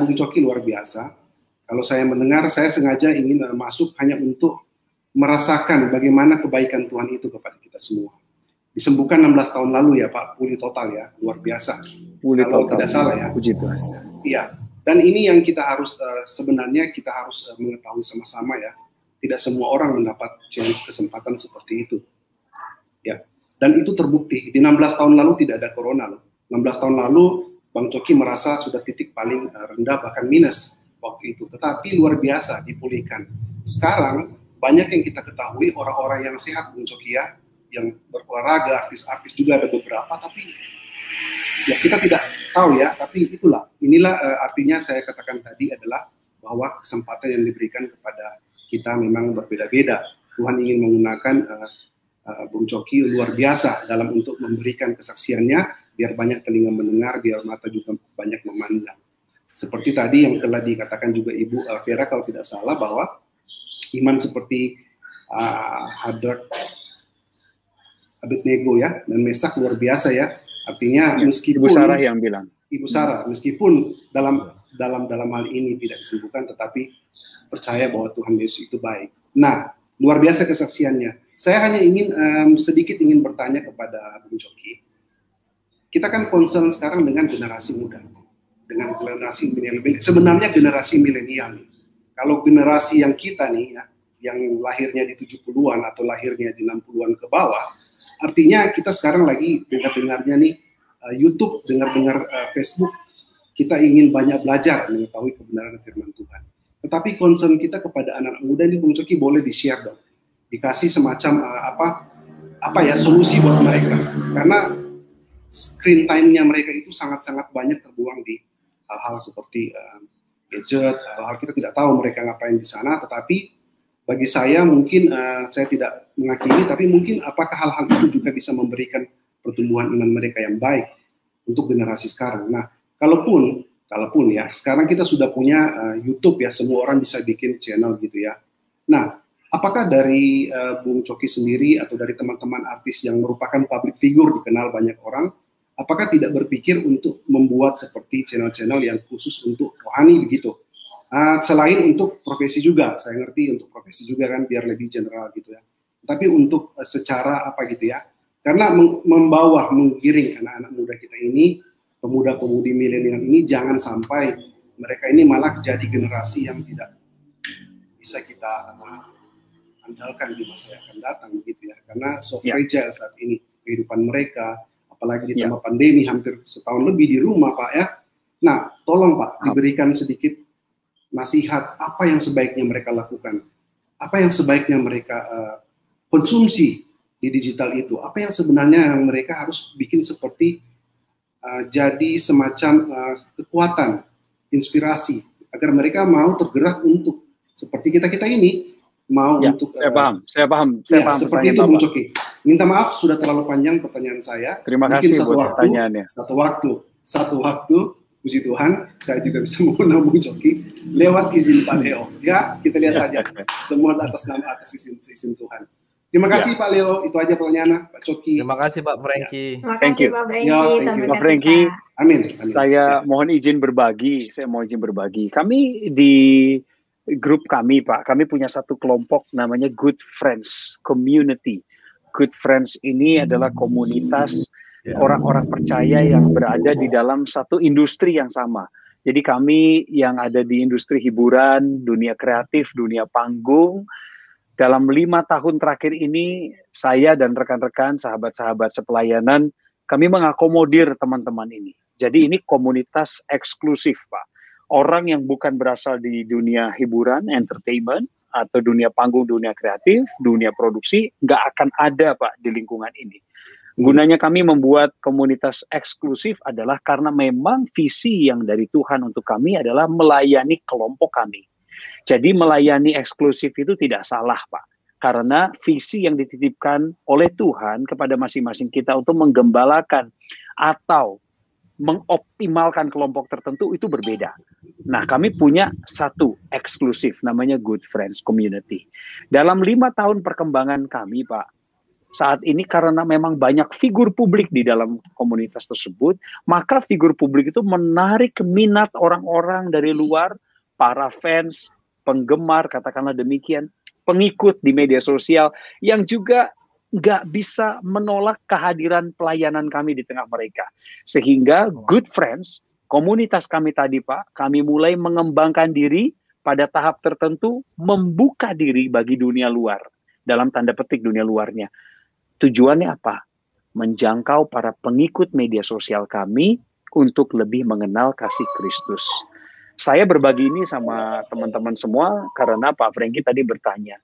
Bung Coki luar biasa. Kalau saya mendengar, saya sengaja ingin masuk hanya untuk merasakan bagaimana kebaikan Tuhan itu kepada kita semua. Disembuhkan 16 tahun lalu ya Pak, pulih total ya, luar biasa. Kalau tidak salah ya. Puji Tuhan. Iya. Dan ini yang kita harus sebenarnya kita harus mengetahui sama-sama ya. Tidak semua orang mendapat kesempatan seperti itu. Ya. Dan itu terbukti. Di 16 tahun lalu tidak ada corona loh. 16 tahun lalu Bang Coki merasa sudah titik paling rendah bahkan minus waktu itu. Tetapi luar biasa dipulihkan. Sekarang banyak yang kita ketahui orang-orang yang sehat Bung Coki ya, yang berolahraga, artis-artis juga ada beberapa, tapi ya kita tidak tahu ya, tapi inilah artinya saya katakan tadi adalah bahwa kesempatan yang diberikan kepada kita memang berbeda-beda. Tuhan ingin menggunakan Bung Coki luar biasa dalam untuk memberikan kesaksiannya, biar banyak telinga mendengar, biar mata juga banyak memandang. Seperti tadi yang telah dikatakan juga Ibu Vera kalau tidak salah, bahwa iman seperti Abednego ya, dan Mesak luar biasa ya. Artinya meskipun Ibu Sarah yang bilang. Ibu Sarah, meskipun dalam hal ini tidak disembuhkan, tetapi percaya bahwa Tuhan Yesus itu baik. Nah, luar biasa kesaksiannya. Saya hanya sedikit ingin bertanya kepada Bung Coki. Kita kan concern sekarang dengan generasi muda, dengan generasi milenial. Sebenarnya generasi milenial nih. Kalau generasi yang kita nih ya, yang lahirnya di 70-an atau lahirnya di 60-an ke bawah, artinya kita sekarang lagi dengar-dengarnya nih YouTube, dengar-dengar Facebook, kita ingin banyak belajar mengetahui kebenaran firman Tuhan. Tetapi concern kita kepada anak muda ini, Bung Coki boleh di-share dong, dikasih semacam solusi buat mereka, karena screen time-nya mereka itu sangat-sangat banyak terbuang di hal-hal seperti gadget, hal-hal kita tidak tahu mereka ngapain di sana. Tetapi bagi saya mungkin saya tidak menghakimi, tapi mungkin apakah hal-hal itu juga bisa memberikan pertumbuhan iman mereka yang baik untuk generasi sekarang. Nah, kalaupun ya sekarang kita sudah punya YouTube ya, semua orang bisa bikin channel gitu ya. Nah, apakah dari Bung Coki sendiri atau dari teman-teman artis yang merupakan public figure dikenal banyak orang, apakah tidak berpikir untuk membuat seperti channel-channel yang khusus untuk rohani begitu? Selain untuk profesi juga, saya ngerti untuk profesi juga kan biar lebih general gitu ya. Tapi untuk secara apa gitu ya, karena menggiring anak-anak muda kita ini, pemuda-pemudi milenial ini, jangan sampai mereka ini malah jadi generasi yang tidak bisa kita andalkan di masa yang akan datang gitu ya. Karena so fragile saat ini kehidupan mereka, apalagi ditambah pandemi hampir setahun lebih di rumah Pak ya. Nah, tolong Pak diberikan sedikit nasihat apa yang sebaiknya mereka lakukan, apa yang sebaiknya mereka konsumsi di digital itu, apa yang sebenarnya mereka harus bikin seperti jadi semacam kekuatan, inspirasi agar mereka mau tergerak untuk seperti kita ini mau untuk saya paham seperti itu Bung Coki. Minta maaf sudah terlalu panjang pertanyaan saya. Terima kasih buat pertanyaannya. Satu waktu puji Tuhan, saya juga bisa mengundang Bung Coki lewat izin Pak Leo. Ya, kita lihat saja. Semua atas izin Tuhan. Terima kasih Pak Leo, itu aja pertanyaannya Pak Coki. Terima kasih Pak Frankie. Terima kasih Pak Frankie. Pak Frankie. Amin. Saya mohon izin berbagi. Kami di grup kami Pak, kami punya satu kelompok namanya Good Friends Community. Good Friends ini adalah komunitas orang-orang percaya yang berada di dalam satu industri yang sama. Jadi kami yang ada di industri hiburan, dunia kreatif, dunia panggung, dalam 5 tahun terakhir ini, saya dan rekan-rekan, sahabat-sahabat sepelayanan, kami mengakomodir teman-teman ini. Jadi ini komunitas eksklusif, Pak. Orang yang bukan berasal di dunia hiburan, entertainment, atau dunia panggung, dunia kreatif, dunia produksi, nggak akan ada, Pak, di lingkungan ini. Gunanya kami membuat komunitas eksklusif adalah karena memang visi yang dari Tuhan untuk kami adalah melayani kelompok kami. Jadi melayani eksklusif itu tidak salah, Pak. Karena visi yang dititipkan oleh Tuhan kepada masing-masing kita untuk menggembalakan atau mengoptimalkan kelompok tertentu itu berbeda. Nah, kami punya satu eksklusif, namanya Good Friends Community. Dalam 5 tahun perkembangan kami, Pak, saat ini karena memang banyak figur publik di dalam komunitas tersebut, maka figur publik itu menarik minat orang-orang dari luar, para fans, penggemar, katakanlah demikian, pengikut di media sosial yang juga nggak bisa menolak kehadiran pelayanan kami di tengah mereka. Sehingga Good Friends, komunitas kami tadi Pak, kami mulai mengembangkan diri pada tahap tertentu, membuka diri bagi dunia luar, dalam tanda petik dunia luarnya. Tujuannya apa? Menjangkau para pengikut media sosial kami untuk lebih mengenal kasih Kristus. Saya berbagi ini sama teman-teman semua karena Pak Frankie tadi bertanya,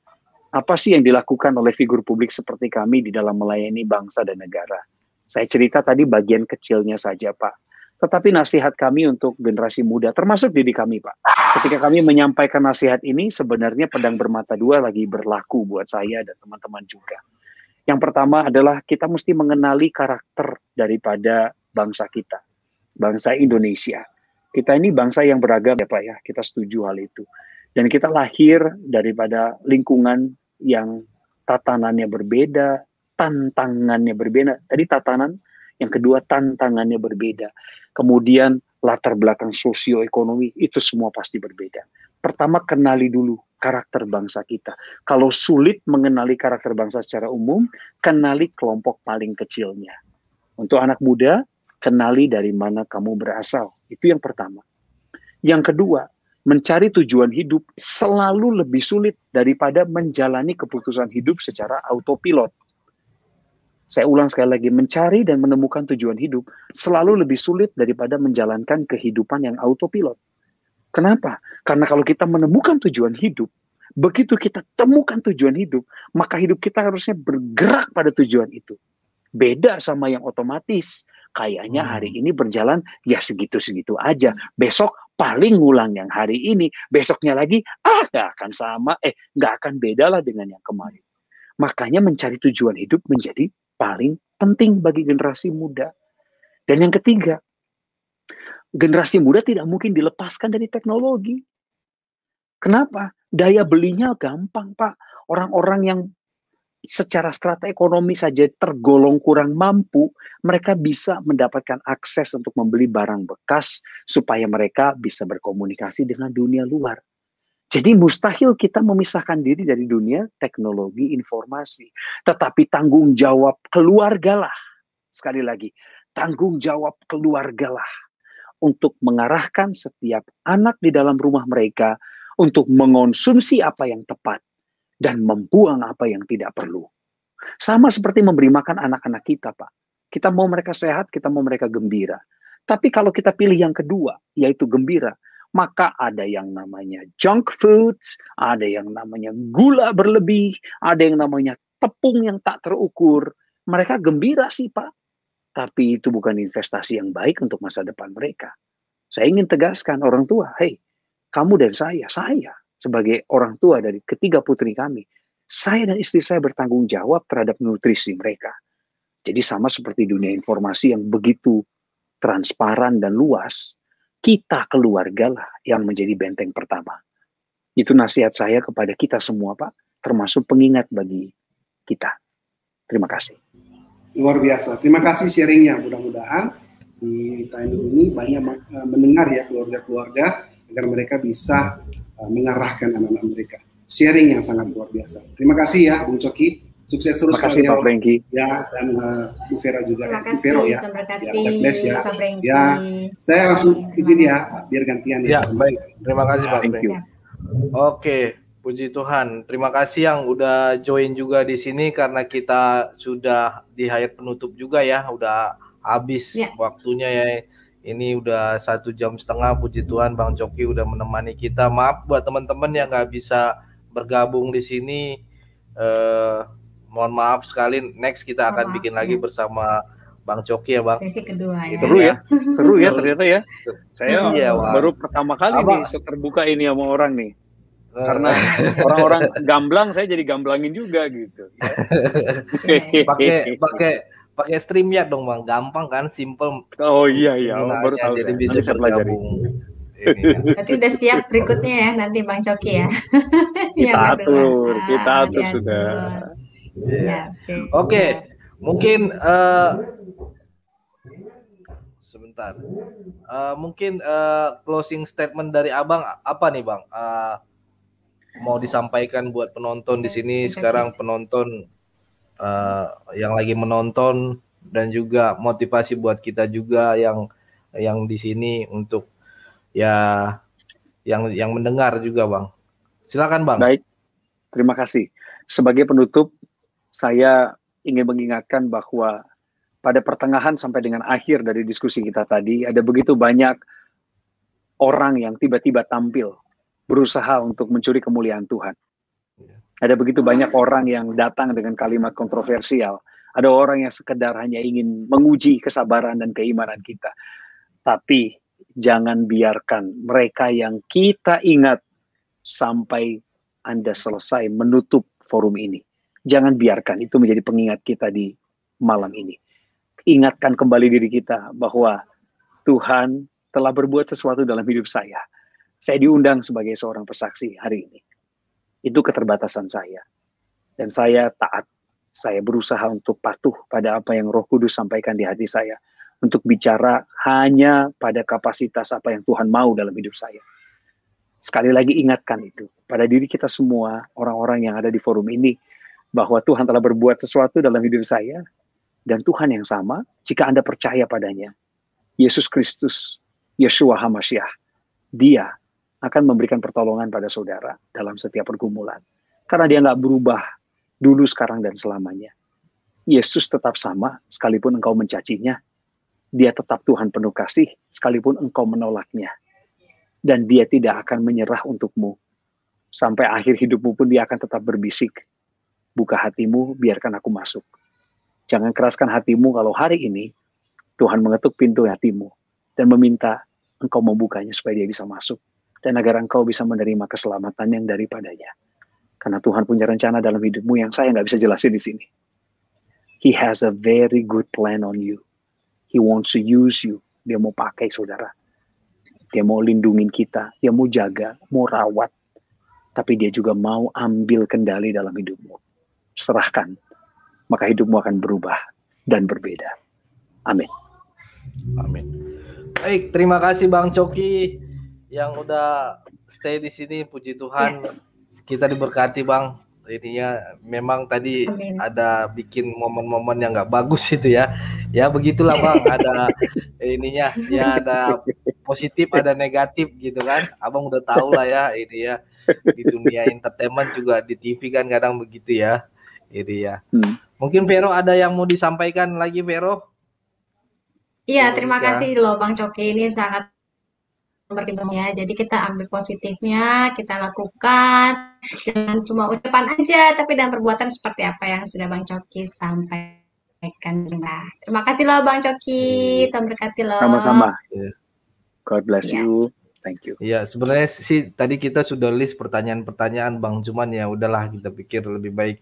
apa sih yang dilakukan oleh figur publik seperti kami di dalam melayani bangsa dan negara? Saya cerita tadi bagian kecilnya saja, Pak. Tetapi nasihat kami untuk generasi muda, termasuk diri kami, Pak. Ketika kami menyampaikan nasihat ini, sebenarnya pedang bermata dua lagi berlaku buat saya dan teman-teman juga. Yang pertama adalah kita mesti mengenali karakter daripada bangsa kita, bangsa Indonesia. Kita ini bangsa yang beragam ya Pak ya, kita setuju hal itu. Dan kita lahir daripada lingkungan yang tatanannya berbeda, tantangannya berbeda. Tadi tatanan, yang kedua tantangannya berbeda. Kemudian latar belakang sosioekonomi, itu semua pasti berbeda. Pertama kenali dulu karakter bangsa kita. Kalau sulit mengenali karakter bangsa secara umum, kenali kelompok paling kecilnya. Untuk anak muda, kenali dari mana kamu berasal. Itu yang pertama. Yang kedua, mencari tujuan hidup selalu lebih sulit daripada menjalani keputusan hidup secara autopilot. Saya ulang sekali lagi, mencari dan menemukan tujuan hidup selalu lebih sulit daripada menjalankan kehidupan yang autopilot. Kenapa? Karena kalau kita menemukan tujuan hidup, begitu kita temukan tujuan hidup, maka hidup kita harusnya bergerak pada tujuan itu. Beda sama yang otomatis. Kayaknya hari ini berjalan ya segitu-segitu aja. Besok paling ngulang yang hari ini. Besoknya lagi, gak akan sama. Gak akan beda lah dengan yang kemarin. Makanya mencari tujuan hidup menjadi paling penting bagi generasi muda. Dan yang ketiga, generasi muda tidak mungkin dilepaskan dari teknologi. Kenapa? Daya belinya gampang, Pak. Orang-orang yang secara strata ekonomi saja tergolong kurang mampu, mereka bisa mendapatkan akses untuk membeli barang bekas supaya mereka bisa berkomunikasi dengan dunia luar. Jadi mustahil kita memisahkan diri dari dunia teknologi informasi. Tetapi tanggung jawab keluargalah, sekali lagi, tanggung jawab keluargalah untuk mengarahkan setiap anak di dalam rumah mereka untuk mengonsumsi apa yang tepat dan membuang apa yang tidak perlu. Sama seperti memberi makan anak-anak kita, Pak. Kita mau mereka sehat, kita mau mereka gembira. Tapi kalau kita pilih yang kedua, yaitu gembira, maka ada yang namanya junk food, ada yang namanya gula berlebih, ada yang namanya tepung yang tak terukur. Mereka gembira sih, Pak. Tapi itu bukan investasi yang baik untuk masa depan mereka. Saya ingin tegaskan orang tua, hey, kamu dan saya sebagai orang tua dari ketiga putri kami, saya dan istri saya bertanggung jawab terhadap nutrisi mereka. Jadi sama seperti dunia informasi yang begitu transparan dan luas, kita keluarga lah yang menjadi benteng pertama. Itu nasihat saya kepada kita semua, Pak, termasuk pengingat bagi kita. Terima kasih. Luar biasa. Terima kasih sharingnya. Mudah-mudahan di time ini banyak mendengar ya keluarga-keluarga agar mereka bisa mengarahkan anak-anak mereka. Sharing yang sangat luar biasa. Terima kasih ya, Bung Coki. Sukses terus. Terima kasih, Pak Franky. Ya, dan Bu Vera juga. Terima Bu kasih, Vero ya. God bless ya. Pak Franky. Ya, saya langsung izin ya, biar gantian ya. Baik, terima kasih Pak Franky. Oke, puji Tuhan. Terima kasih yang udah join juga di sini karena kita sudah di hayat penutup juga ya. Udah habis waktunya ya. Ini udah 1,5 jam. Puji Tuhan, Bang Coki udah menemani kita. Maaf buat teman-teman yang nggak bisa bergabung di sini. Mohon maaf sekali. Next kita akan bikin lagi bersama Bang Coki ya, Bang. Sesi kedua ya. Seru ya ternyata ya. Saya baru pertama kali Abang, nih terbuka ini sama orang nih. Karena orang-orang gamblang, saya jadi gamblangin juga gitu. Pakai StreamYard dong, Bang. Gampang kan, simple. Oh iya, baru tahu. Jadi bisa bergabung. Berarti udah siap berikutnya ya nanti Bang Coki ya. Kita atur sudah. Oke, mungkin sebentar. Mungkin closing statement dari Abang apa nih, Bang? Mau disampaikan buat penonton di sini sekarang, penonton yang lagi menonton, dan juga motivasi buat kita juga yang di sini untuk ya yang mendengar juga, Bang. Silakan, Bang. Baik. Terima kasih. Sebagai penutup, saya ingin mengingatkan bahwa pada pertengahan sampai dengan akhir dari diskusi kita tadi, ada begitu banyak orang yang tiba-tiba tampil, berusaha untuk mencuri kemuliaan Tuhan. Ada begitu banyak orang yang datang dengan kalimat kontroversial. Ada orang yang sekedar hanya ingin menguji kesabaran dan keimanan kita. Tapi jangan biarkan mereka yang kita ingat sampai Anda selesai menutup forum ini. Jangan biarkan itu menjadi pengingat kita di malam ini. Ingatkan kembali diri kita bahwa Tuhan telah berbuat sesuatu dalam hidup saya. Saya diundang sebagai seorang pesaksi hari ini. Itu keterbatasan saya. Dan saya taat. Saya berusaha untuk patuh pada apa yang Roh Kudus sampaikan di hati saya. Untuk bicara hanya pada kapasitas apa yang Tuhan mau dalam hidup saya. Sekali lagi ingatkan itu. Pada diri kita semua, orang-orang yang ada di forum ini, bahwa Tuhan telah berbuat sesuatu dalam hidup saya, dan Tuhan yang sama, jika Anda percaya padanya, Yesus Kristus, Yeshua HaMashiach, Dia akan memberikan pertolongan pada saudara dalam setiap pergumulan. Karena Dia nggak berubah dulu, sekarang, dan selamanya. Yesus tetap sama, sekalipun engkau mencacinya. Dia tetap Tuhan penuh kasih, sekalipun engkau menolaknya. Dan Dia tidak akan menyerah untukmu. Sampai akhir hidupmu pun Dia akan tetap berbisik, buka hatimu, biarkan aku masuk. Jangan keraskan hatimu kalau hari ini Tuhan mengetuk pintu hatimu dan meminta engkau membukanya supaya Dia bisa masuk. Dan agar engkau bisa menerima keselamatan yang daripadanya. Karena Tuhan punya rencana dalam hidupmu yang saya nggak bisa jelasin di sini. He has a very good plan on you. He wants to use you. Dia mau pakai saudara. Dia mau lindungin kita. Dia mau jaga, mau rawat. Tapi Dia juga mau ambil kendali dalam hidupmu. Serahkan, maka hidupmu akan berubah dan berbeda. Amin. Amin. Baik, terima kasih Bang Coki yang udah stay di sini. Puji Tuhan, kita diberkati, Bang. Ininya memang tadi ada bikin momen-momen yang nggak bagus itu ya. Ya begitulah, Bang. Ada ininya, ya ada positif, ada negatif gitu kan. Abang udah tahu lah ya ini ya. Di dunia entertainment juga di TV kan kadang begitu ya. Ini ya. Mungkin Vero ada yang mau disampaikan lagi, Vero? Iya, terima kasih loh Bang Coki, ini sangat berkembangnya. Jadi kita ambil positifnya, kita lakukan, dan cuma ucapan aja, tapi dan perbuatan seperti apa yang sudah Bang Coki sampaikan. Terima kasih loh Bang Coki, Tuhan berkati loh. Sama-sama. God bless you. Thank you. Iya, sebenarnya sih tadi kita sudah list pertanyaan-pertanyaan, Bang. Cuman ya udahlah, kita pikir lebih baik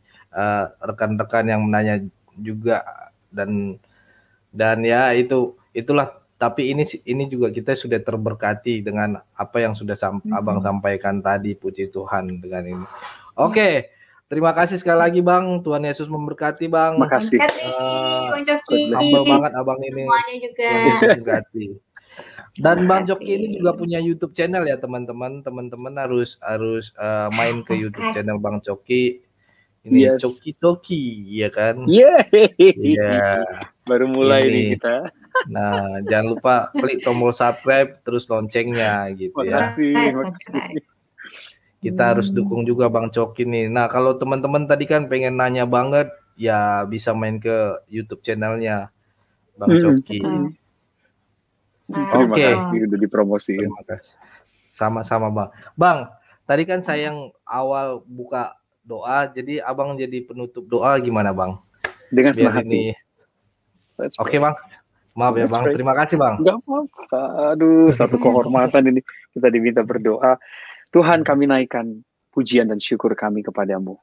rekan-rekan yang menanya juga, dan ya itulah Tapi ini juga kita sudah terberkati dengan apa yang sudah Abang sampaikan tadi, puji Tuhan dengan ini. Oke, terima kasih sekali lagi Bang. Tuhan Yesus memberkati Bang. Makasih. Bang Coki. Humble banget Abang ini. Semuanya juga. Tuhan Yesus memberkati. Dan Bang Coki ini juga punya YouTube channel ya teman-teman. Teman-teman harus main ke YouTube channel Bang Coki. Ini Coki, ya kan? Iya. Baru mulai nih kita. Nah, jangan lupa klik tombol subscribe terus loncengnya gitu ya. Makasih. Kita harus dukung juga Bang Coki nih. Nah, kalau teman-teman tadi kan pengen nanya banget, ya bisa main ke YouTube channelnya Bang Coki. Terima kasih udah dipromosiin. Sama-sama Bang. Bang, tadi kan saya yang awal buka doa, jadi Abang jadi penutup doa gimana Bang? Dengan senang hati. Oke Bang. Maaf ya Bang, terima kasih Bang. Enggak apa-apa. Aduh, satu kehormatan ini kita diminta berdoa. Tuhan, kami naikkan pujian dan syukur kami kepadamu.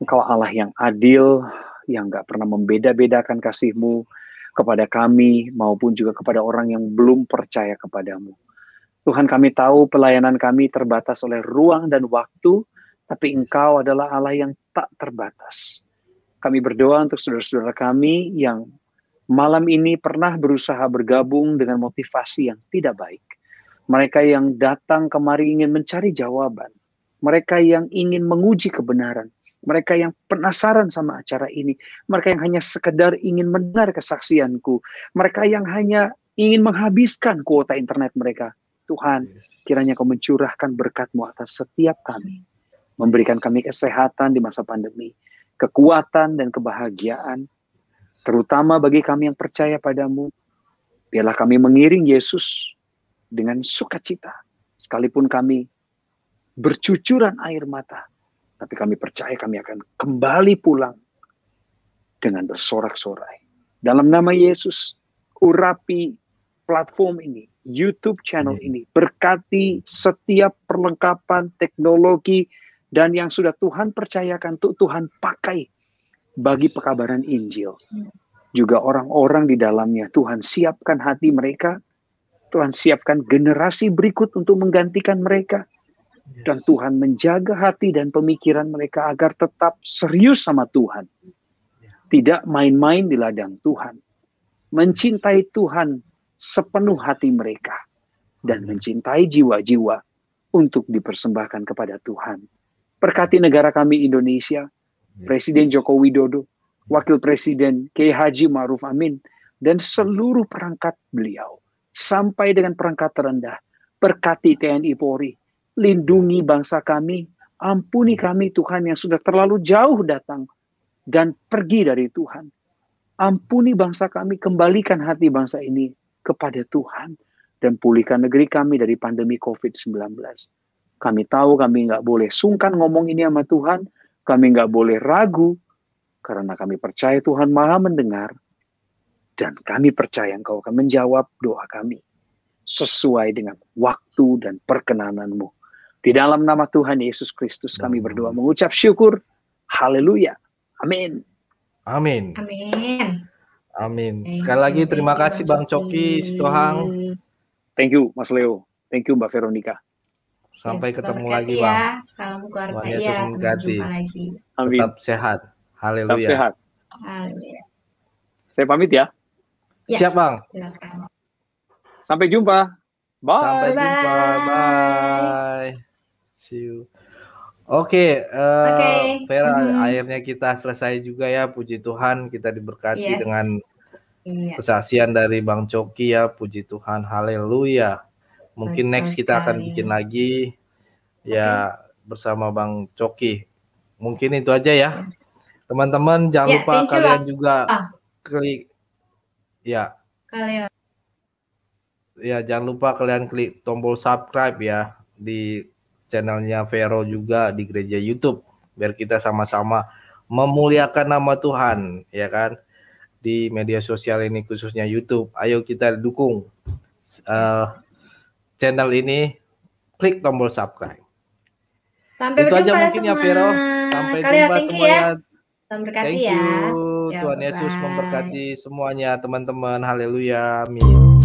Engkau Allah yang adil, yang gak pernah membeda-bedakan kasih-Mu kepada kami maupun juga kepada orang yang belum percaya kepadamu. Tuhan, kami tahu pelayanan kami terbatas oleh ruang dan waktu, tapi Engkau adalah Allah yang tak terbatas. Kami berdoa untuk saudara-saudara kami yang malam ini pernah berusaha bergabung dengan motivasi yang tidak baik. Mereka yang datang kemari ingin mencari jawaban. Mereka yang ingin menguji kebenaran. Mereka yang penasaran sama acara ini. Mereka yang hanya sekedar ingin mendengar kesaksianku. Mereka yang hanya ingin menghabiskan kuota internet mereka. Tuhan, kiranya Kau mencurahkan berkat-Mu atas setiap kami. Memberikan kami kesehatan di masa pandemi. Kekuatan dan kebahagiaan. Terutama bagi kami yang percaya padamu, biarlah kami mengiring Yesus dengan sukacita. Sekalipun kami bercucuran air mata, tapi kami percaya kami akan kembali pulang dengan bersorak-sorai. Dalam nama Yesus, urapi platform ini, YouTube channel ini, berkati setiap perlengkapan teknologi dan yang sudah Tuhan percayakan untuk Tuhan pakai bagi pekabaran Injil. Juga orang-orang di dalamnya, Tuhan siapkan hati mereka, Tuhan siapkan generasi berikut untuk menggantikan mereka, dan Tuhan menjaga hati dan pemikiran mereka agar tetap serius sama Tuhan. Tidak main-main di ladang Tuhan. Mencintai Tuhan sepenuh hati mereka, dan mencintai jiwa-jiwa untuk dipersembahkan kepada Tuhan. Berkati negara kami Indonesia, Presiden Joko Widodo, Wakil Presiden Kiai Haji Ma'ruf Amin, dan seluruh perangkat beliau, sampai dengan perangkat terendah. Berkati TNI Polri, lindungi bangsa kami, ampuni kami Tuhan yang sudah terlalu jauh datang dan pergi dari Tuhan. Ampuni bangsa kami, kembalikan hati bangsa ini kepada Tuhan, dan pulihkan negeri kami dari pandemi COVID-19. Kami tahu kami nggak boleh sungkan ngomong ini sama Tuhan, kami nggak boleh ragu, karena kami percaya Tuhan Maha mendengar, dan kami percaya Engkau akan menjawab doa kami sesuai dengan waktu dan perkenanan-Mu. Di dalam nama Tuhan Yesus Kristus kami berdoa mengucap syukur. Haleluya. Amin. Amin. Amin. Amin. Sekali lagi terima kasih Bang Coki Sitohang. Thank you Mas Leo. Thank you Mbak Veronica. Sampai ketemu lagi ya. Bang. Salam keluarga Tuhan Yesus ya. Sampai memberkati. jumpa lagi. Amin. Tetap sehat. Haleluya. Tetap sehat. Haleluya. Saya pamit ya. Siap Bang. Silakan. Sampai jumpa. Bye. Sampai jumpa. Bye. See you. Oke, Vera, akhirnya kita selesai juga ya. Puji Tuhan, kita diberkati dengan kesaksian dari Bang Coki ya. Puji Tuhan, haleluya. Mungkin next kita akan bikin lagi ya bersama Bang Coki. Mungkin itu aja ya. Teman-teman jangan lupa kalian juga klik jangan lupa kalian klik tombol subscribe ya di channelnya Vero juga di gereja YouTube, biar kita sama-sama memuliakan nama Tuhan ya kan di media sosial ini, khususnya YouTube. Ayo kita dukung channel ini, klik tombol subscribe. Sampai itu berjumpa aja mungkin semua. ya Vero. Sampai Kalian jumpa semuanya. Ya. Tuhan berkati ya. Tuhan Yesus memberkati semuanya teman-teman. Haleluya. Amin.